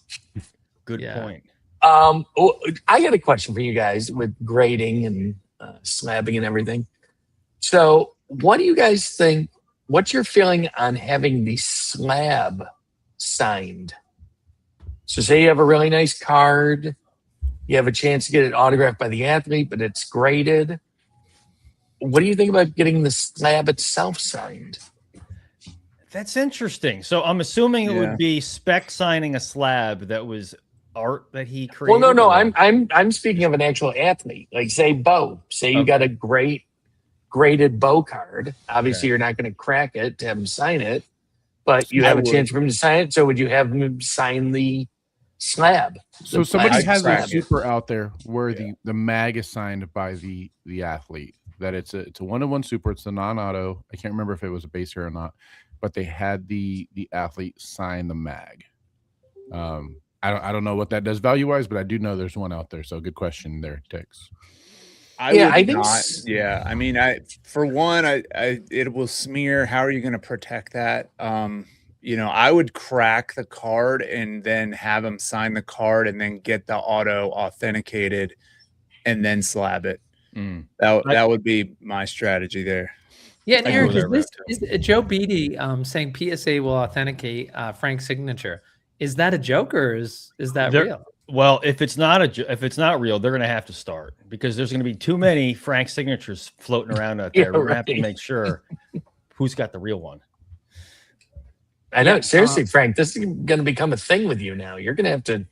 Good Yeah. point. I got a question for you guys with grading and slabbing and everything. So, what do you guys think? What's your feeling on having the slab signed? So, say you have a really nice card, you have a chance to get it autographed by the athlete, but it's graded. What do you think about getting the slab itself signed? That's interesting. So I'm assuming it Yeah. would be Spec signing a slab that was art that he created. Well, no. or- I'm speaking of an actual athlete. Like, say, Bo. Say you Okay. got a great graded Bo card. Obviously, Okay. you're not going to crack it to have him sign it, but you I have a would. chance for him to sign it. So, would you have him sign the slab? So The somebody plastic has a slab? super out there where the mag is signed by the athlete. That it's a 1-to-1 super. It's a non-auto. I can't remember if it was a base here or not, but they had the athlete sign the mag. I don't know what that does value wise, but I do know there's one out there. So good question there, Tex. Yeah, I think not. s- Yeah, I mean, for one, it will smear. How are you going to protect that? I would crack the card and then have him sign the card and then get the auto authenticated and then slab it. That would be my strategy there. Yeah, and I Eric, go there, is Joe Beatty saying PSA will authenticate Frank's signature? Is that a joke or is that There- real? Well, if it's not real, they're going to have to start because there's going to be too many Frank signatures floating around out there. Yeah, We're going to have to right. make sure who's got the real one. I know. Yeah, Seriously, Frank, this is going to become a thing with you now. You're going to have to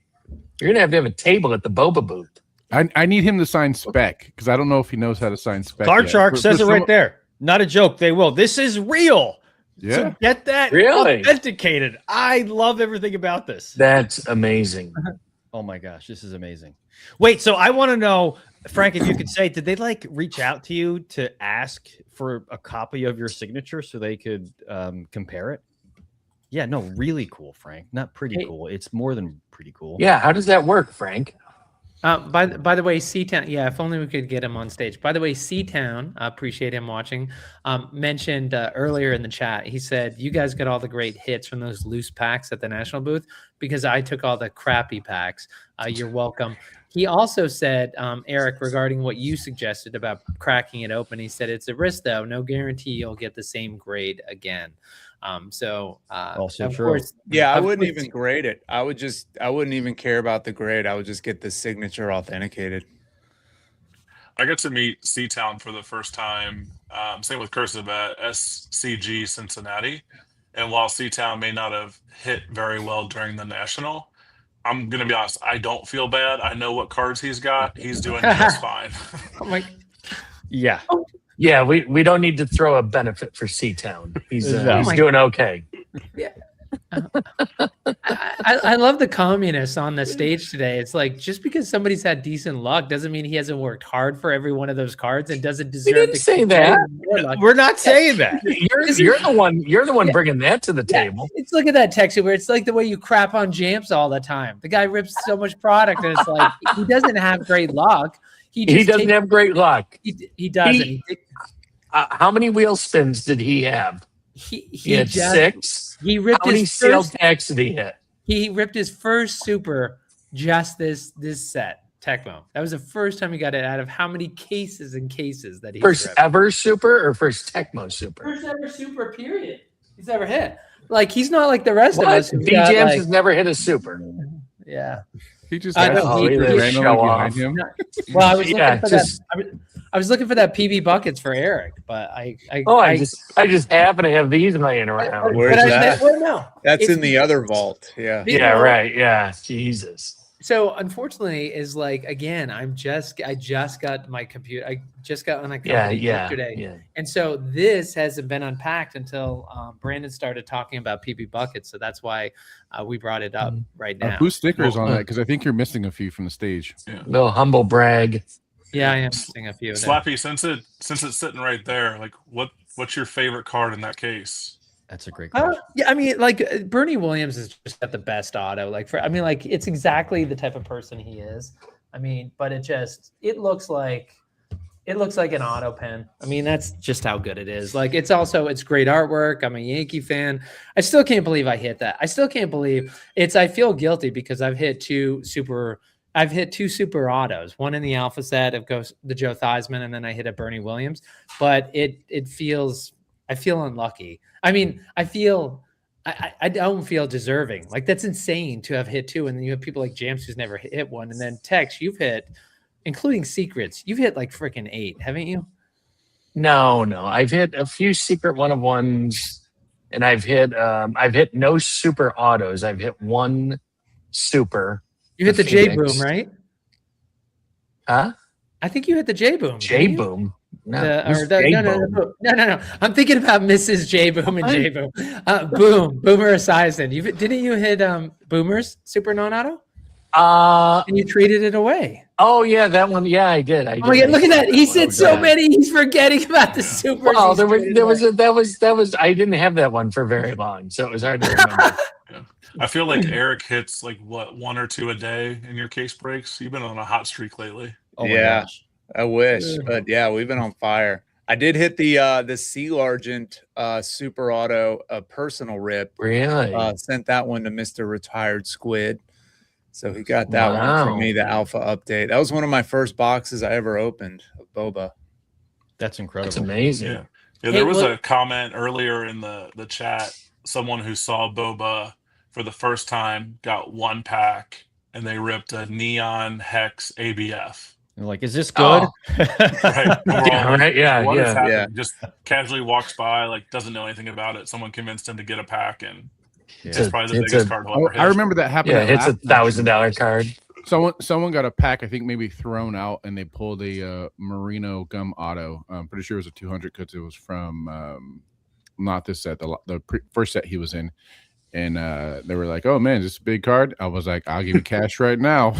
have a table at the boba booth. I need him to sign Spec because I don't know if he knows how to sign Spec. Card yet. Shark For says it some- right there. Not a joke. They will. This is real. Yeah. So get that Really? authenticated. I love everything about this. That's amazing. Oh my gosh, this is amazing. Wait, so I want to know, Frank, if you could say, did they like reach out to you to ask for a copy of your signature so they could compare it? Yeah, no, really cool, Frank. Not pretty cool. It's more than pretty cool. Yeah, how does that work, Frank? By the way, C-Town, yeah, if only we could get him on stage. By the way, C-Town, appreciate him watching, mentioned earlier in the chat, he said, you guys got all the great hits from those loose packs at the National booth because I took all the crappy packs. You're welcome. He also said, Eric, regarding what you suggested about cracking it open, he said, it's a risk, though. No guarantee you'll get the same grade again. Also true. course, Yeah, I of wouldn't course- even grade it. I wouldn't even care about the grade. I would just get the signature authenticated. I got to meet C-Town for the first time. Same with Cursive at SCG Cincinnati. And while C-Town may not have hit very well during the National, I'm going to be honest, I don't feel bad. I know what cards he's got. He's doing just fine. Oh my, Yeah. Yeah, we don't need to throw a benefit for C-Town. He's No. he's doing okay. I love the communists on the stage today. It's like just because somebody's had decent luck doesn't mean he hasn't worked hard for every one of those cards and doesn't deserve didn't to say keep that. getting more luck. We're not saying that. You're the one bringing that to the table. It's look at that text where it's like the way you crap on Jamps all the time. The guy rips so much product and it's like he doesn't have great luck. He doesn't have great luck. He doesn't. How many wheel spins did he have? He had just 6. he ripped How many his sealed first packs did he hit? he ripped his first super just this set Tecmo. That was the first time he got it out of how many cases and cases that he First ripped. ever super or first Tecmo super? First ever super period he's ever hit. Like he's not like the rest of What? us. who B got, Jams like- has never hit a super. yeah. He just I has know, the he- super he- randomly show behind off. him. Well, I was looking Yeah, for just- that. I was looking for that PB buckets for Eric, but I just happen to have these laying around. Where's but that? well, no. That's It's- in the other vault. Yeah. Yeah, right. Yeah, Jesus. So unfortunately, is like again, I just got my computer. I just got on a company yesterday, Yeah. and so this hasn't been unpacked until Brandon started talking about PB buckets. So that's why we brought it up right now. Whose stickers on that? Because I think you're missing a few from the stage. Little humble brag. Yeah, I am missing a few. Of them. Slappy, since it's sitting right there, like what's your favorite card in that case? That's a great question. Yeah, I mean, like Bernie Williams has just got the best auto. Like it's exactly the type of person he is. I mean, but it looks like an auto pen. I mean, that's just how good it is. Like it's great artwork. I'm a Yankee fan. I still can't believe I hit that. I still can't believe I feel guilty because I've hit two super autos, one in the alpha set of the Joe Theismann, and then I hit a Bernie Williams. But I feel unlucky. I mean, I don't feel deserving. Like that's insane to have hit 2, and then you have people like Jamps who's never hit one, and then Tex, you've hit, including secrets, you've hit like freaking 8, haven't you? No. I've hit a few secret 1-of-1s, and I've hit no super autos. I've hit 1 super. You hit the The J Phoenix. Boom, right? Huh? I think you hit the J Boom. J Boom. No. who's J-Boom? No. I'm thinking about Mrs. J Boom and J Boom. Boomer Esiason. Didn't you hit Boomer's super non-auto? And you traded it away. Oh yeah, that one. Yeah, I did. Oh my God, look at that! He said so Yeah. many. He's forgetting about the super. Well, that was. I didn't have that one for very long, so it was hard to remember. I feel like Eric hits like 1 or 2 a day in your case breaks. You've been on a hot streak lately. Oh my Yeah. gosh. I wish, but yeah, we've been on fire. I did hit the Sea Largent super auto personal rip. Really? Sent that one to Mr. Retired Squid. So he got that one from me, the alpha update. That was one of my first boxes I ever opened of Boba. That's incredible. That's amazing. Yeah. Hey, There was what- a comment earlier in the chat. Someone who saw Boba for the first time got 1 pack, and they ripped a Neon Hex ABF. You're like, is this good? Oh. Right? And we're all Yeah, like, right. Yeah, what is yeah. happening? Yeah. Just casually walks by, like doesn't know anything about it. Someone convinced him to get a pack, and Yeah. it's probably the It's biggest a- card he'll Oh, ever hit. I remember that happened. Yeah, at it's a last $1,000 card. Someone got a pack, I think maybe thrown out, and they pulled a Merino gum auto. I'm pretty sure it was a 200 because it was from not this set, the first set he was in, and they were like, "Oh man, is this a big card?" I was like, "I'll give you cash right now."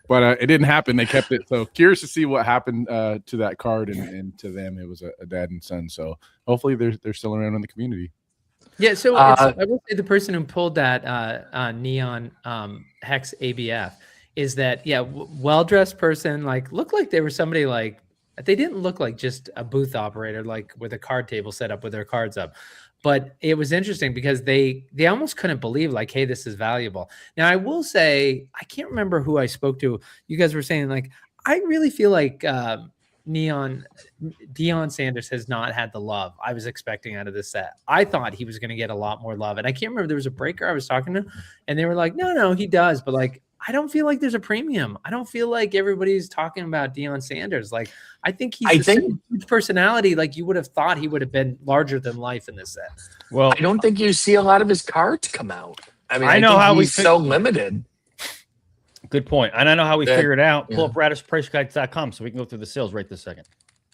But it didn't happen. They kept it. So curious to see what happened to that card, and to them, it was a dad and son. So hopefully they're still around in the community. Yeah, so I will say the person who pulled that neon hex ABF is that well-dressed person, like looked like they were somebody like they didn't look like just a booth operator like with a card table set up with their cards up. But it was interesting because they almost couldn't believe like, hey, this is valuable. Now I will say I can't remember who I spoke to. You guys were saying like I really feel like Deion Sanders has not had the love I was expecting out of this set. I thought he was going to get a lot more love. And I can't remember, there was a breaker I was talking to and they were like, no, he does. But like, I don't feel like there's a premium. I don't feel like everybody's talking about Deion Sanders. Like, I think he's a huge personality. Like you would have thought he would have been larger than life in this set. Well, I don't think you see a lot of his cards come out. I mean, I know think how he's so limited. Good point. And I know how we figure it out. Pull Yeah. up radishpriceguides.com so we can go through the sales right this second.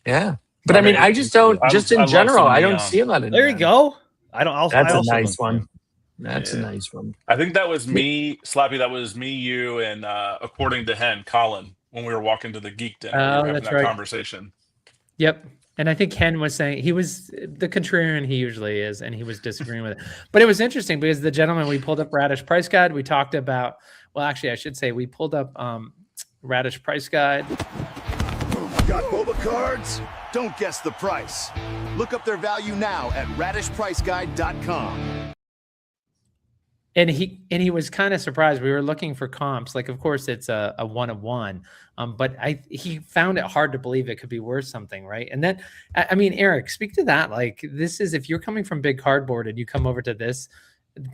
Yeah. But I mean, I just don't, just in love general, some I don't neon. see a lot of There you neon. go. I don't. That's I a also nice don't- one. That's a nice one. I think that was me, Slappy. That was me, you, and according to Hen, Colin, when we were walking to the Geek Den. We were having that's that right. conversation. Yep. And I think Ken was saying he was the contrarian he usually is, and he was disagreeing with it. But it was interesting because the gentleman, we pulled up Radish Price Guide. We talked about, well, actually, I should say we pulled up Radish Price Guide. Got boba cards? Don't guess the price. Look up their value now at radishpriceguide.com. And he was kind of surprised. We were looking for comps. Like, of course, it's a 1-of-1. But he found it hard to believe it could be worth something, right? And then, I mean, Eric, speak to that. Like, this is, if you're coming from Big Cardboard and you come over to this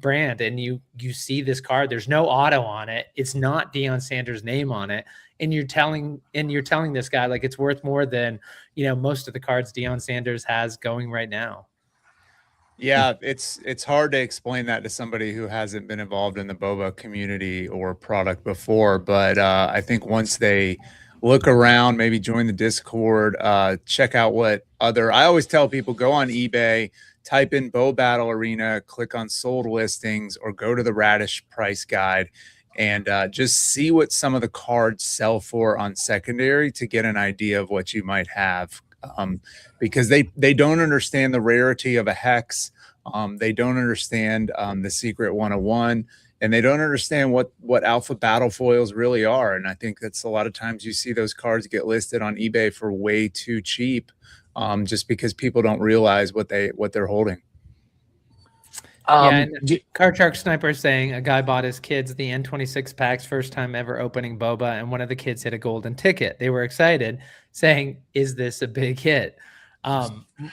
brand and you see this card, there's no auto on it. It's not Deion Sanders' name on it. And you're telling this guy like it's worth more than, most of the cards Deion Sanders has going right now. Yeah, it's hard to explain that to somebody who hasn't been involved in the boba community or product before. But I think once they look around, maybe join the Discord, check out what other. I always tell people, go on eBay, type in Bow Battle Arena, click on sold listings, or go to the Radish Price Guide and just see what some of the cards sell for on secondary to get an idea of what you might have. Because they don't understand the rarity of a hex. They don't understand the secret 101, and they don't understand what alpha battle foils really are. And I think that's a lot of times you see those cards get listed on eBay for way too cheap, just because people don't realize what they're holding. Card Shark Sniper saying a guy bought his kids the N26 packs first time ever opening boba, and one of the kids hit a golden ticket. They were excited, saying, "Is this a big hit?"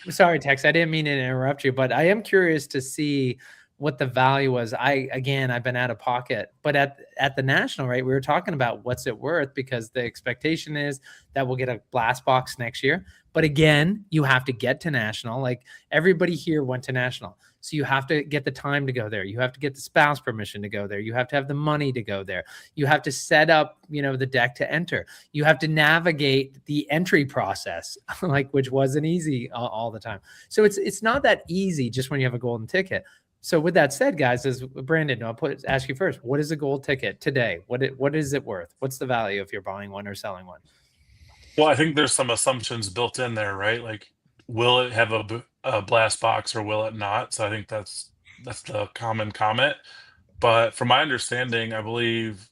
Sorry, Tex, I didn't mean to interrupt you, but I am curious to see what the value was. I've been out of pocket, but at the national, right, we were talking about what's it worth, because the expectation is that we'll get a blast box next year. But again, you have to get to national. Like, everybody here went to national. So you have to get the time to go there. You have to get the spouse permission to go there. You have to have the money to go there. You have to set up, the deck to enter. You have to navigate the entry process, which wasn't easy all the time. So it's not that easy just when you have a golden ticket. So with that said, guys, as Brandon, I'll ask you first, what is a gold ticket today? What is it worth? What's the value if you're buying one or selling one? Well, I think there's some assumptions built in there, right? Like, will it have a blast box or will it not? So I think that's the common comment. But from my understanding, I believe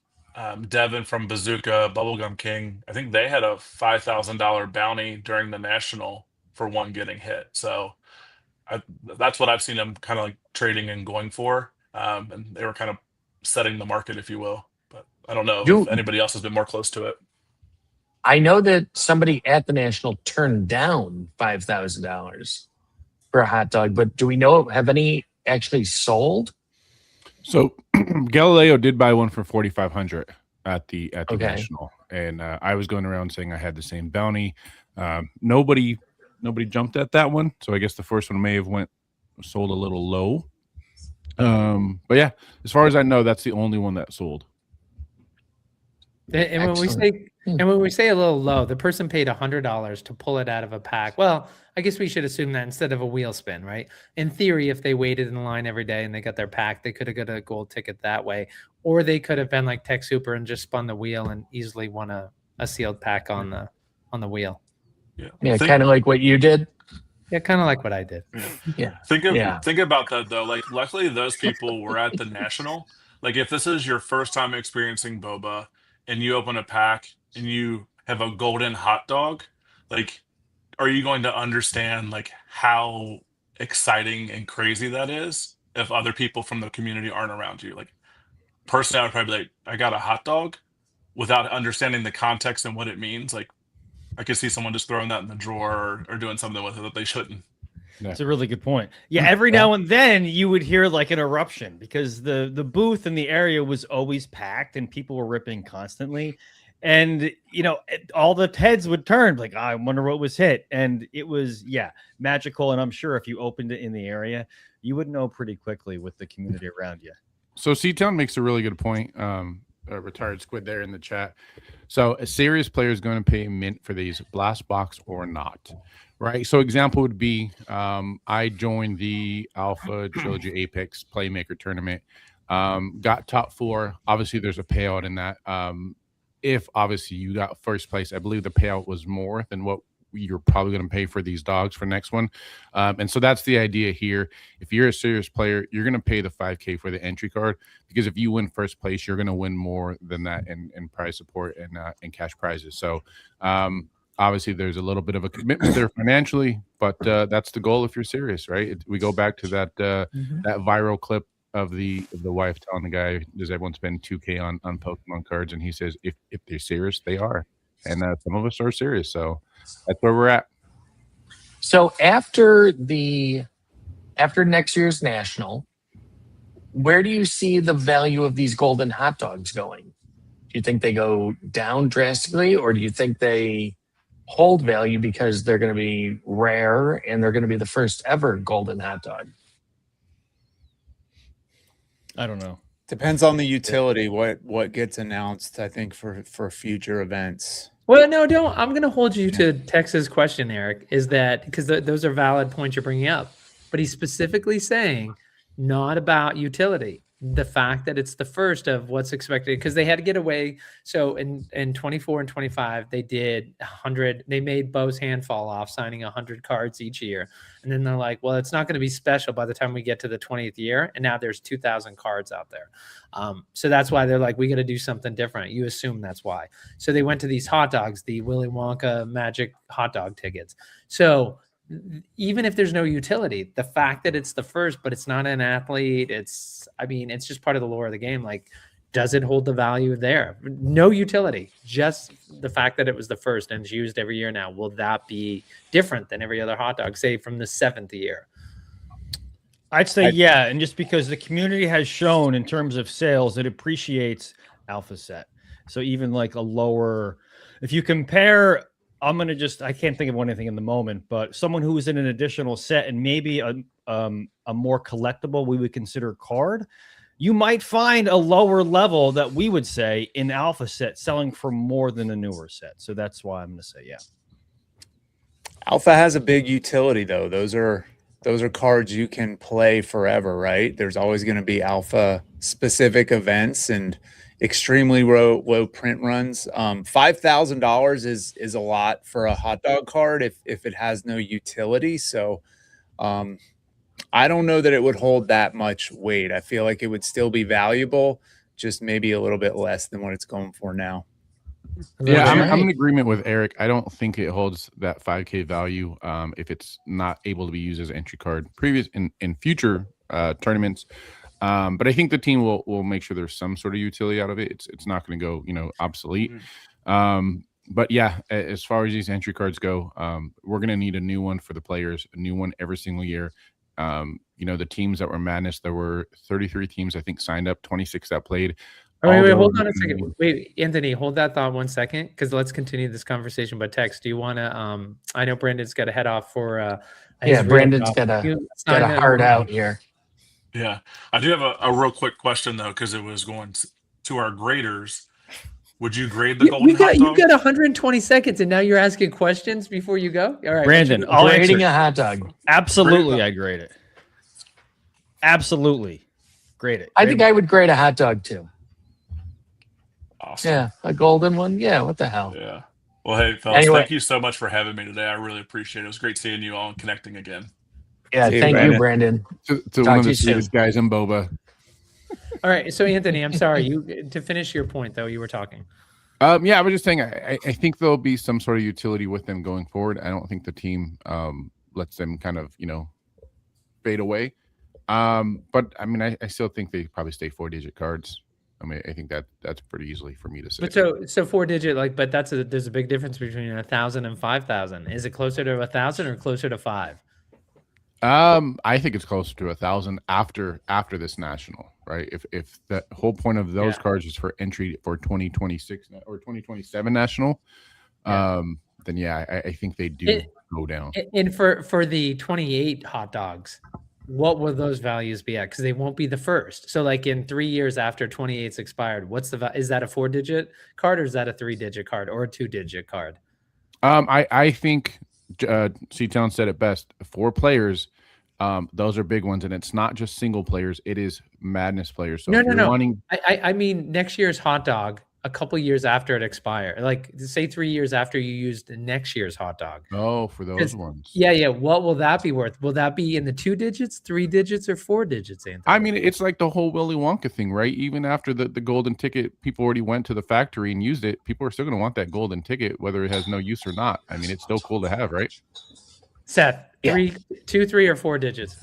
Devin from Bazooka, Bubblegum King, I think they had a $5,000 bounty during the national for one getting hit. So that's what I've seen them kind of like trading and going for. And they were kind of setting the market, if you will. But I don't know if anybody else has been more close to it. I know that somebody at the national turned down $5,000 for a hot dog, but do we know, have any actually sold? So Galileo did buy one for 4,500 at the Okay. national, and I was going around saying I had the same bounty. Nobody jumped at that one, so I guess the first one may have sold a little low. But yeah, as far as I know, that's the only one that sold. And when we say And when we say a little low, the person paid $100 to pull it out of a pack. Well, I guess we should assume that instead of a wheel spin, right? In theory, if they waited in the line every day and they got their pack, they could have got a gold ticket that way. Or they could have been like Tech Super and just spun the wheel and easily won a sealed pack on the wheel. Yeah, kind of like what you did. Yeah, kind of like what I did. Yeah. Think about that though. Like, luckily, those people were at the national. Like, if this is your first time experiencing boba, and you open a pack and you have a golden hot dog, like, are you going to understand like how exciting and crazy that is if other people from the community aren't around you? Like, personally, I would probably be like, I got a hot dog, without understanding the context and what it means. Like, I could see someone just throwing that in the drawer or doing something with it that they shouldn't. It's a really good point. Yeah, every now and then you would hear like an eruption because the booth in the area was always packed and people were ripping constantly. And, all the heads would turn like, I wonder what was hit. And it was, magical. And I'm sure if you opened it in the area, you would know pretty quickly with the community around you. So C-Town makes a really good point. Retired Squid there in the chat. So a serious player is going to pay mint for these blast box or not, right? So example would be I joined the Alpha Trilogy Apex Playmaker tournament, got top 4. Obviously, there's a payout in that. If obviously you got first place, I believe the payout was more than what you're probably going to pay for these dogs for next one. And so that's the idea here. If you're a serious player, you're going to pay the $5K for the entry card, because if you win first place, you're going to win more than that in prize support and cash prizes. So obviously there's a little bit of a commitment there financially, but that's the goal if you're serious, right? We go back to that that viral clip of the wife telling the guy, does everyone spend $2K on Pokemon cards? And he says, if they're serious, they are. And some of us are serious. So that's where we're at. So after next year's national, where do you see the value of these golden hot dogs going? Do you think they go down drastically, or do you think they hold value because they're going to be rare and they're going to be the first ever golden hot dog? I don't know. Depends on the utility, what gets announced, I think, for future events. Well, no, don't. I'm going to hold you to Tex's question, Eric, is that because those are valid points you're bringing up. But he's specifically saying not about utility. The fact that it's the first of what's expected, because they had to get away. So in 24 and 25, they did 100. They made Bo's hand fall off, signing 100 cards each year. And then they're like, well, it's not going to be special by the time we get to the 20th year. And now there's 2,000 cards out there. So that's why they're like, we got to do something different. You assume that's why. So they went to these hot dogs, the Willy Wonka magic hot dog tickets. So even if there's no utility, the fact that it's the first, but it's not an athlete, it's just part of the lore of the game. Like, does it hold the value there? No utility, just the fact that it was the first and it's used every year now. Will that be different than every other hot dog, say from the 7th year? I'd say yeah, and just because the community has shown in terms of sales, it appreciates Alpha Set. So even like a lower, if you compare, I can't think of anything in the moment, but someone who is in an additional set and maybe a more collectible, we would consider card, you might find a lower level that we would say in Alpha Set selling for more than a newer set. So that's why I'm going to say yeah. Alpha has a big utility though. Those are cards you can play forever, right? There's always going to be Alpha specific events and extremely low print runs. $5,000 is a lot for a hot dog card if it has no utility. So I don't know that it would hold that much weight. I feel like it would still be valuable, just maybe a little bit less than what it's going for now. Yeah, I'm in agreement with Eric. I don't think it holds that 5K value if it's not able to be used as an entry card in future tournaments. But I think the team will make sure there's some sort of utility out of it. It's not going to go, obsolete. But yeah, as far as these entry cards go, we're going to need a new one for the players, a new one every single year. The teams that were madness, there were 33 teams, I think, signed up, 26 that played. Wait, hold on a second. Wait, Anthony, hold that thought 1 second, because let's continue this conversation by text. Do you want to, I know Brandon's got to head off for, Brandon's got a hard out here. Yeah, I do have a real quick question though, because it was going to our graders. Would you grade the You, golden you got hot you dog? got 120 seconds, and now you're asking questions before you go. All right, Brandon, what's your- I'll Grading answer. a hot dog. Absolutely, I grade it. Absolutely, grade it. I think I would grade a hot dog too. Awesome. Yeah, a golden one. Yeah, what the hell? Yeah. Well, hey, fellas, Anyway. thank you so much for having me today. I really appreciate it. It was great seeing you all and connecting again. Yeah, See you, thank you, Brandon. To Talk one of to the you soon. sweetest guys in Boba. All right, so Anthony, I'm sorry. You to finish your point though. You were talking. Yeah, I was just saying. I think there'll be some sort of utility with them going forward. I don't think the team lets them kind of fade away. But I mean, I still think they probably stay 4-digit cards. I mean, I think that's pretty easily for me to say. But so 4-digit, but there's a big difference between 1,000 and 5,000. Is it closer to 1,000 or closer to 5? I think it's closer to 1,000 after this national, right? If the whole point of those cards is for entry for 2026 or 2027 national, then I think they do go down. And for the 28 hot dogs, what will those values be at? Because they won't be the first. So like in 3 years after 28's expired, what's is that a 4-digit card or is that a 3-digit card or a 2-digit card? I think C-Town said it best. 4 players, those are big ones, and it's not just single players; it is madness players. So No. I mean next year's hot dog, a couple years after it expired, like say 3 years after you used next year's hot dog. Oh, for those ones. Yeah. What will that be worth? Will that be in the 2 digits, 3 digits, or 4 digits, Anthony? I mean, it's like the whole Willy Wonka thing, right? Even after the golden ticket, people already went to the factory and used it. People are still going to want that golden ticket, whether it has no use or not. I mean, it's still cool to have, right? Seth, 2, 3, or 4 digits.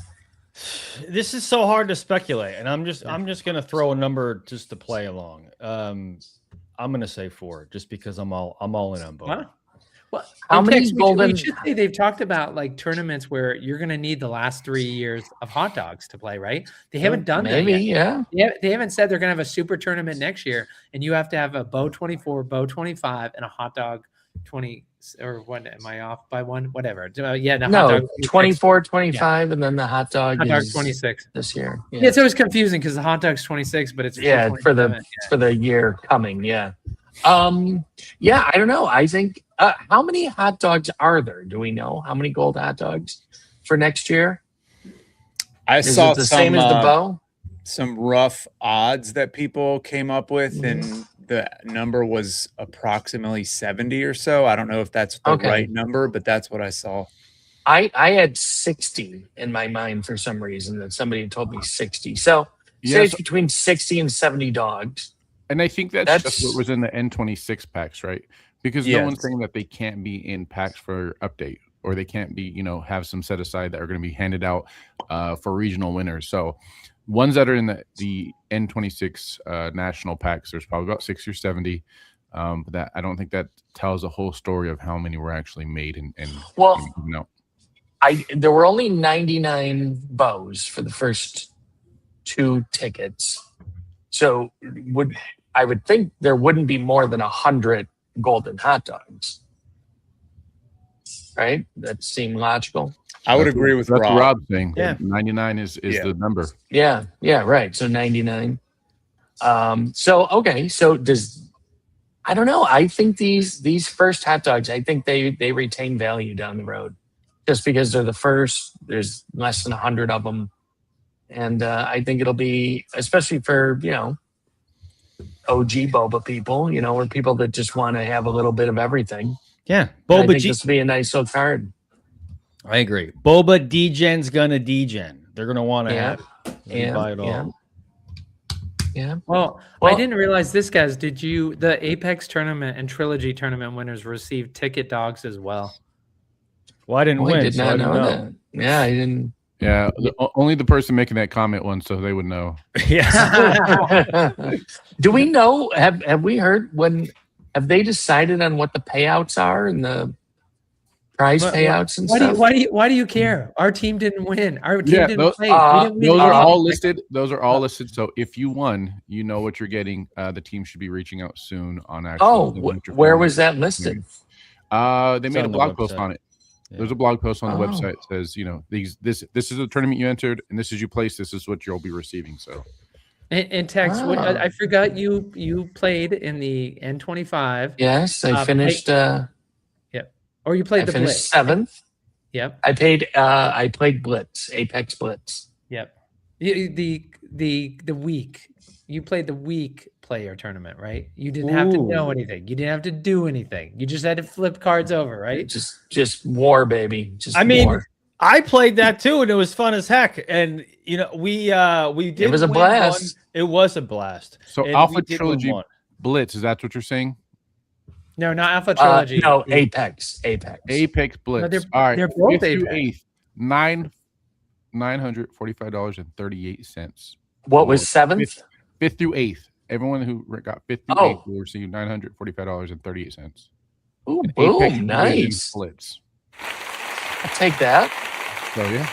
This is so hard to speculate, and I'm just gonna throw a number just to play along. I'm gonna say 4, just because I'm all in on both. Huh? Well, How in many text, golden- we should say they've talked about like tournaments where you're going to need the last 3 years of hot dogs to play, right? They haven't done Maybe, that yet. yeah. They haven't said they're going to have a super tournament next year, and you have to have a bow 24, bow 25, and a hot dog 20. Or what? Am I off by one? Whatever. Yeah, no, hot No, dog 26. 24, 25, and then the hot dog Hot dog is 26. this year. Yeah, it's always confusing because the hot dog's 26, but it's Yeah, for 27. the year coming. Yeah. I don't know. I think how many hot dogs are there? Do we know how many gold hot dogs for next year? I Is saw it the same as the bow? some rough odds that people came up with, and the number was approximately 70 or so. I don't know if that's the Okay. right number, but that's what I saw. I had 60 in my mind for some reason that somebody told me 60. So say Yes. it's between 60 and 70 dogs. And I think that's That's- just what was in the N26 packs, right? Because Yes. no one's saying that they can't be in packs for update, or they can't be, have some set aside that are going to be handed out for regional winners. So ones that are in the N26 national packs, there's probably about 60 or 70. But that I don't think that tells the whole story of how many were actually made and Well, no. there were only 99 bows for the first 2 tickets. So I would think there wouldn't be more than 100 golden hot dogs. Right? That seemed logical. I would That's agree what- with that's Rob. what Rob's saying. Yeah. 99 is Yeah. the number. Yeah, right. So 99. So I don't know. I think these first hot dogs, I think they retain value down the road. Just because they're the first, there's less than 100 of them. And I think it'll be, especially for, OG boba people, or people that just want to have a little bit of everything. Yeah, I Boba think G. this would be a nice little card. I agree. Boba Degen's gonna Degen. They're gonna want to Yeah. have buy it all. Yeah. Well, I Well- didn't realize this, guys. Did you? The Apex tournament and Trilogy tournament winners received ticket dogs as well. Well, I didn't Oh, I win. did so I not didn't know that. Yeah, I didn't. Yeah, only the person making that comment won, so they would know. Yeah. Do we know? Have we heard have they decided on what the payouts are and the prize payouts and stuff? Why do you care? Our team didn't win. Our team Yeah, didn't those- play. We didn't win Those are anything. all listed. Those are all listed. So if you won, you know what you're getting. The team should be reaching out soon on actual. Oh, where was that listed? They made on a the blog post website. on it. Yeah. There's a blog post on the Oh. website that says, this is the tournament you entered, and this is you placed. This is what you'll be receiving. So And Tex, what, Ah. I forgot you played in the N25. Yes, I finished. Yep. Or you played I the finished Blitz. seventh. Yep. I played Blitz, Apex Blitz. Yep. The week. You played the week player tournament, right? You didn't have to know anything. You didn't have to do anything. You just had to flip cards over, right? Just war, baby. Just I mean, war. I played that too, and it was fun as heck. And we did. It was a win blast. one. It was a blast. So And Alpha we did win Trilogy one. Blitz, is that what you're saying? No, not Alpha Trilogy. No, Apex. Apex Blitz. they're- All right. they're both 5th through Apex. 8th, $945.38. What was seventh? 5th through 8th. Everyone who got 5th through 8th will receive $945.38. Ooh, Apex boom, Division nice. Blitz. I'll take that. So yeah.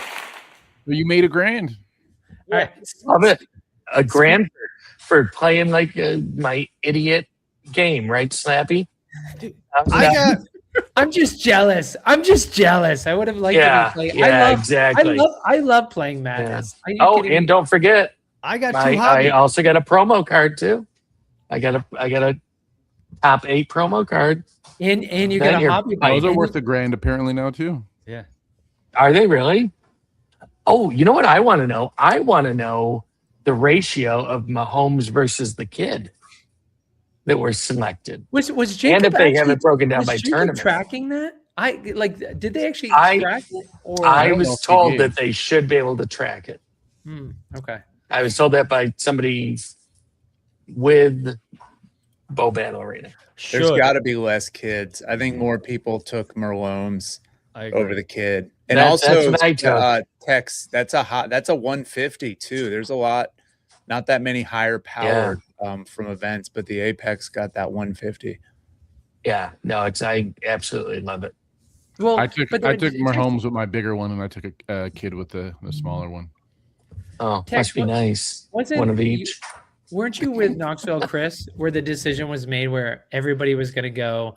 So you made a grand. All right. Love it. A grand for playing like my idiot game, right, Snappy? I'm just jealous. I would have liked to play. Exactly. I love playing Madness. Are you Oh, kidding and me? don't forget, I got two I hobbies. also got a promo card too. I got a top 8 promo card. and you Then got a you're hobby. fighting. Those are worth a grand apparently now too. Yeah. Are they really? Oh, you know what I want to know? I want to know the ratio of Mahomes versus the kid that were selected. Was Jacob And if they actually- have it broken down was by Jacob tournament. tracking that? Did they actually I- track it? Or I don't know was if he told did. that they should be able to track it. Okay. I was told that by somebody with Bo Battle Arena. There's Should. got to be less kids. I think more people took Merlone's I agree. over the kid, and That's also what I took. Tex. That's a 150 too. There's a lot, not that many higher powered from events, but the Apex got that 150. Yeah, no, I absolutely love it. Well, I took but Mahomes with my bigger one, and I took a kid with the smaller one. Oh, Tex, must be what- nice. wasn't One of you- each. Weren't you with Knoxville Chris, where the decision was made, where everybody was going to go?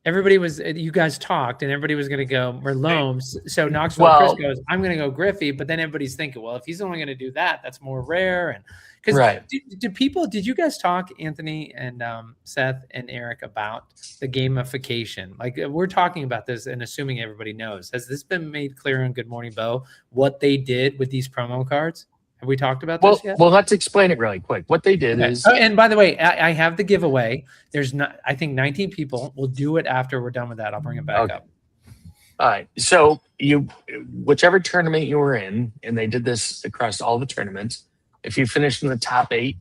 You guys talked, and everybody was going to go Merlone's. So Knoxville Well- Chris goes, I'm going to go Griffey, but then everybody's thinking, well, if he's only going to do that, that's more rare. And because Right. did you guys talk, Anthony and Seth and Eric, about the gamification? Like we're talking about this and assuming everybody knows. Has this been made clear on Good Morning Bo what they did with these promo cards? Have we talked about this yet? Well, let's explain it really quick. What they did Okay. is Oh, and by the way, I have the giveaway. There's not, I think 19 people. We'll do it after we're done with that. I'll bring it back Okay. up. all right. So whichever tournament you were in, and they did this across all the tournaments, if you finished in the top 8,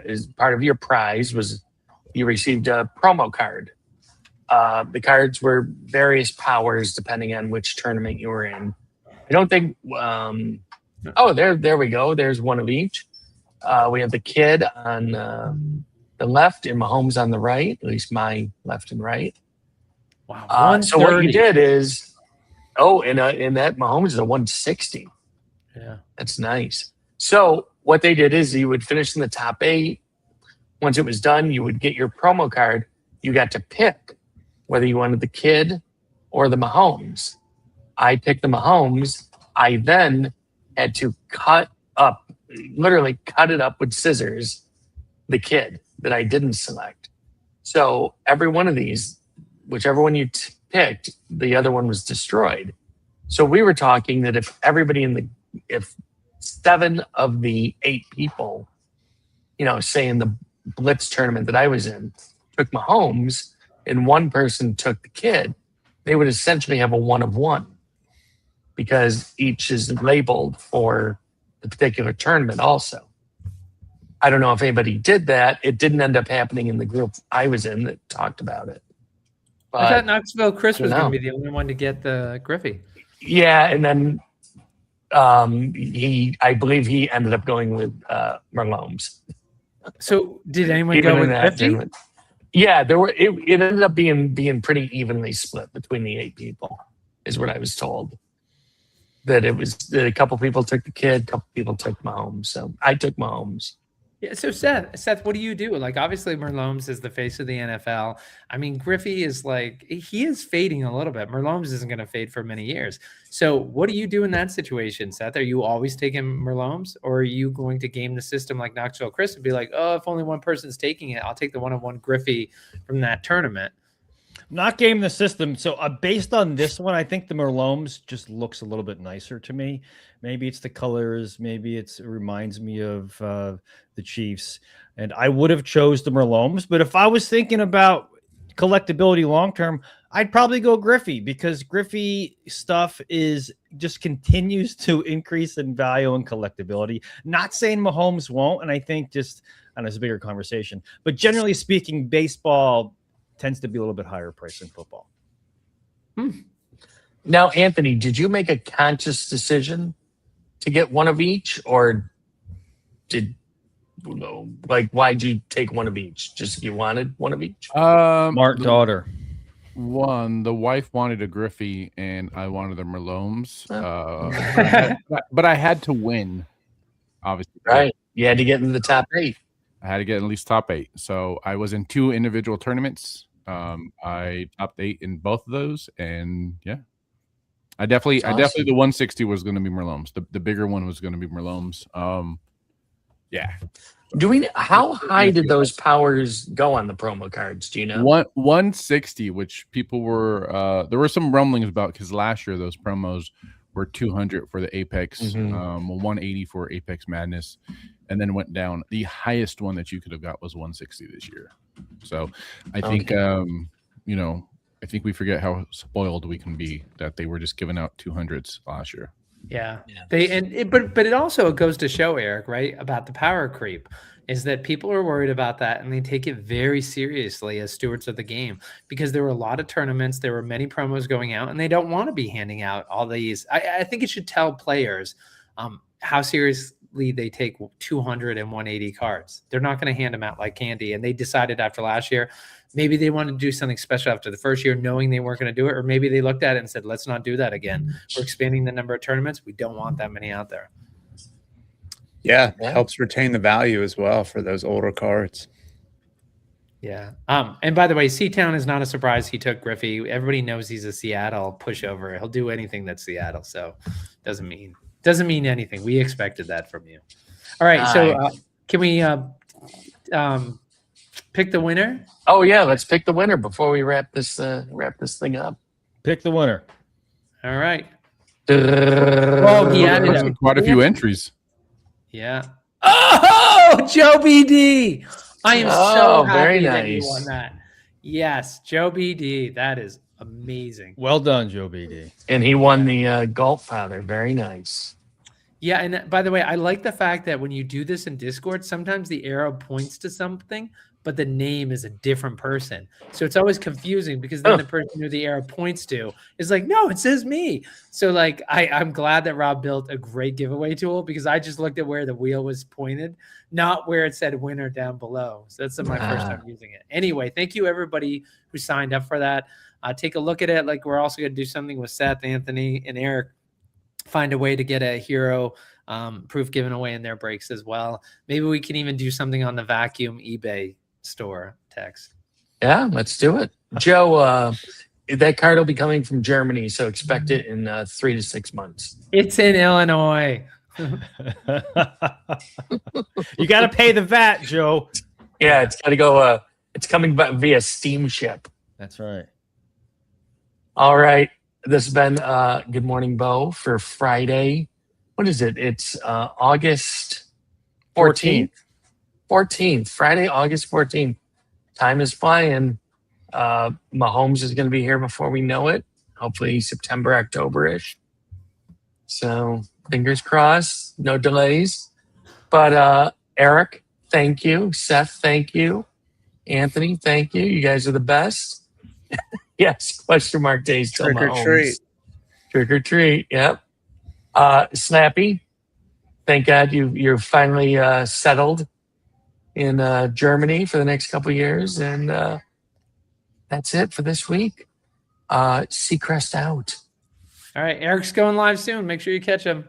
as part of your prize was you received a promo card. The cards were various powers depending on which tournament you were in. I don't think. Oh, there we go. There's one of each. We have the kid on the left and Mahomes on the right. At least my left and right. Wow. So what you 130. did is, in that Mahomes is a 160. Yeah. That's nice. So what they did is you would finish in the top 8. Once it was done, you would get your promo card. You got to pick whether you wanted the kid or the Mahomes. I picked the Mahomes. I then had to literally cut it up with scissors, the kid that I didn't select. So every one of these, whichever one you picked, the other one was destroyed. So we were talking that if 7 of the 8 people, say in the Blitz tournament that I was in, took Mahomes and one person took the kid, they would essentially have a 1 of 1 because each is labeled for the particular tournament also. I don't know if anybody did that. It didn't end up happening in the group I was in that talked about it. I thought But Knoxville Chris was going no. to be the only one to get the Griffey. yeah, and then I believe he ended up going with Merlone's. So did anyone Even go in with that Griffey? tournament. Yeah, there were. It ended up being pretty evenly split between the 8 people, is what I was told. That a couple people took the kid, a couple people took Mahomes. So I took Mahomes. Yeah, so Seth, what do you do? Like, obviously, Merlomes is the face of the NFL. I mean, Griffey is like he is fading a little bit. Merlomes isn't going to fade for many years. So, what do you do in that situation, Seth? Are you always taking Merlomes, or are you going to game the system like Knoxville Chris and be like, oh, if only one person's taking it, I'll take the one-on-one Griffey from that tournament? Not game the system. So based on this one, I think the Merlomes just looks a little bit nicer to me. Maybe it's the colors. Maybe it reminds me of the Chiefs. And I would have chose the Merlomes. But if I was thinking about collectability long term, I'd probably go Griffey, because Griffey stuff is just continues to increase in value and collectability. Not saying Mahomes won't. And I think I know it's a bigger conversation. But generally speaking, baseball tends to be a little bit higher price than football. Now, Anthony, did you make a conscious decision to get one of each, or why'd you take one of each? Just you wanted one of each? Smart daughter. The wife wanted a Griffey, and I wanted the Merlomes. Oh. But I had to win, obviously. Right. You had to get into the top 8. I had to get at least top 8. So I was in 2 individual tournaments. I topped 8 in both of those, and yeah, I definitely the 160 was going to be Merlomes. The bigger one was going to be Merlomes. Yeah. How high did those powers go on the promo cards? Do you know? 160, which people were there were some rumblings about, because last year those promos were 200 for the Apex, 180 for Apex Madness, and then went down. The highest one that you could have got was 160 this year. So I think I think we forget how spoiled we can be that they were just giving out 200s last year. Yeah. But it also goes to show, Eric, right, about the power creep, is that people are worried about that, and they take it very seriously as stewards of the game, because there were a lot of tournaments, there were many promos going out, and they don't want to be handing out all these. I think it should tell players how seriously they take 200 and 180 cards. They're not going to hand them out like candy. And they decided after last year, maybe they wanted to do something special after the first year, knowing they weren't going to do it. Or maybe they looked at it and said, let's not do that again. We're expanding the number of tournaments. We don't want that many out there. Yeah, it helps retain the value as well for those older cards. Yeah. And by the way, C-Town is not a surprise. He took Griffey. Everybody knows he's a Seattle pushover. He'll do anything that's Seattle. So doesn't mean anything. We expected that from you. All right. So can we pick the winner? Oh yeah, let's pick the winner before we wrap this thing up. Pick the winner. All right. Oh, he added There's quite a few entries. Yeah. Oh, Joe BD. I am so happy very that nice. you won that. Yes, Joe BD. That is amazing. Well done, Joe BD. And he won the golf powder. Very nice. Yeah, and by the way, I like the fact that when you do this in Discord, sometimes the arrow points to something, but the name is a different person. So it's always confusing, because then the person who the arrow points to is like, no, it says me. So like, I'm glad that Rob built a great giveaway tool, because I just looked at where the wheel was pointed, not where it said winner down below. So that's my first time using it. Anyway, thank you everybody who signed up for that. Take a look at it. Like, we're also going to do something with Seth, Anthony, and Eric. Find a way to get a hero proof given away in their breaks as well. Maybe we can even do something on the vacuum eBay store, Tex. Yeah, let's do it. Joe, that card will be coming from Germany, so expect it in 3 to 6 months. It's in Illinois. You got to pay the VAT, Joe. Yeah, it's got to go. It's coming via steamship. That's right. All right. This has been Good Morning Bo for Friday. What is it? It's August 14th. 14th. Friday, August 14th. Time is flying. Mahomes is going to be here before we know it. Hopefully September, October-ish. So fingers crossed. No delays. But Eric, thank you. Seth, thank you. Anthony, thank you. You guys are the best. Yes, question mark days till Trick or Mahomes. treat. Trick or treat, yep. Snappy, thank God you're finally settled in Germany for the next couple of years. And that's it for this week. Seacrest out. All right, Eric's going live soon. Make sure you catch him.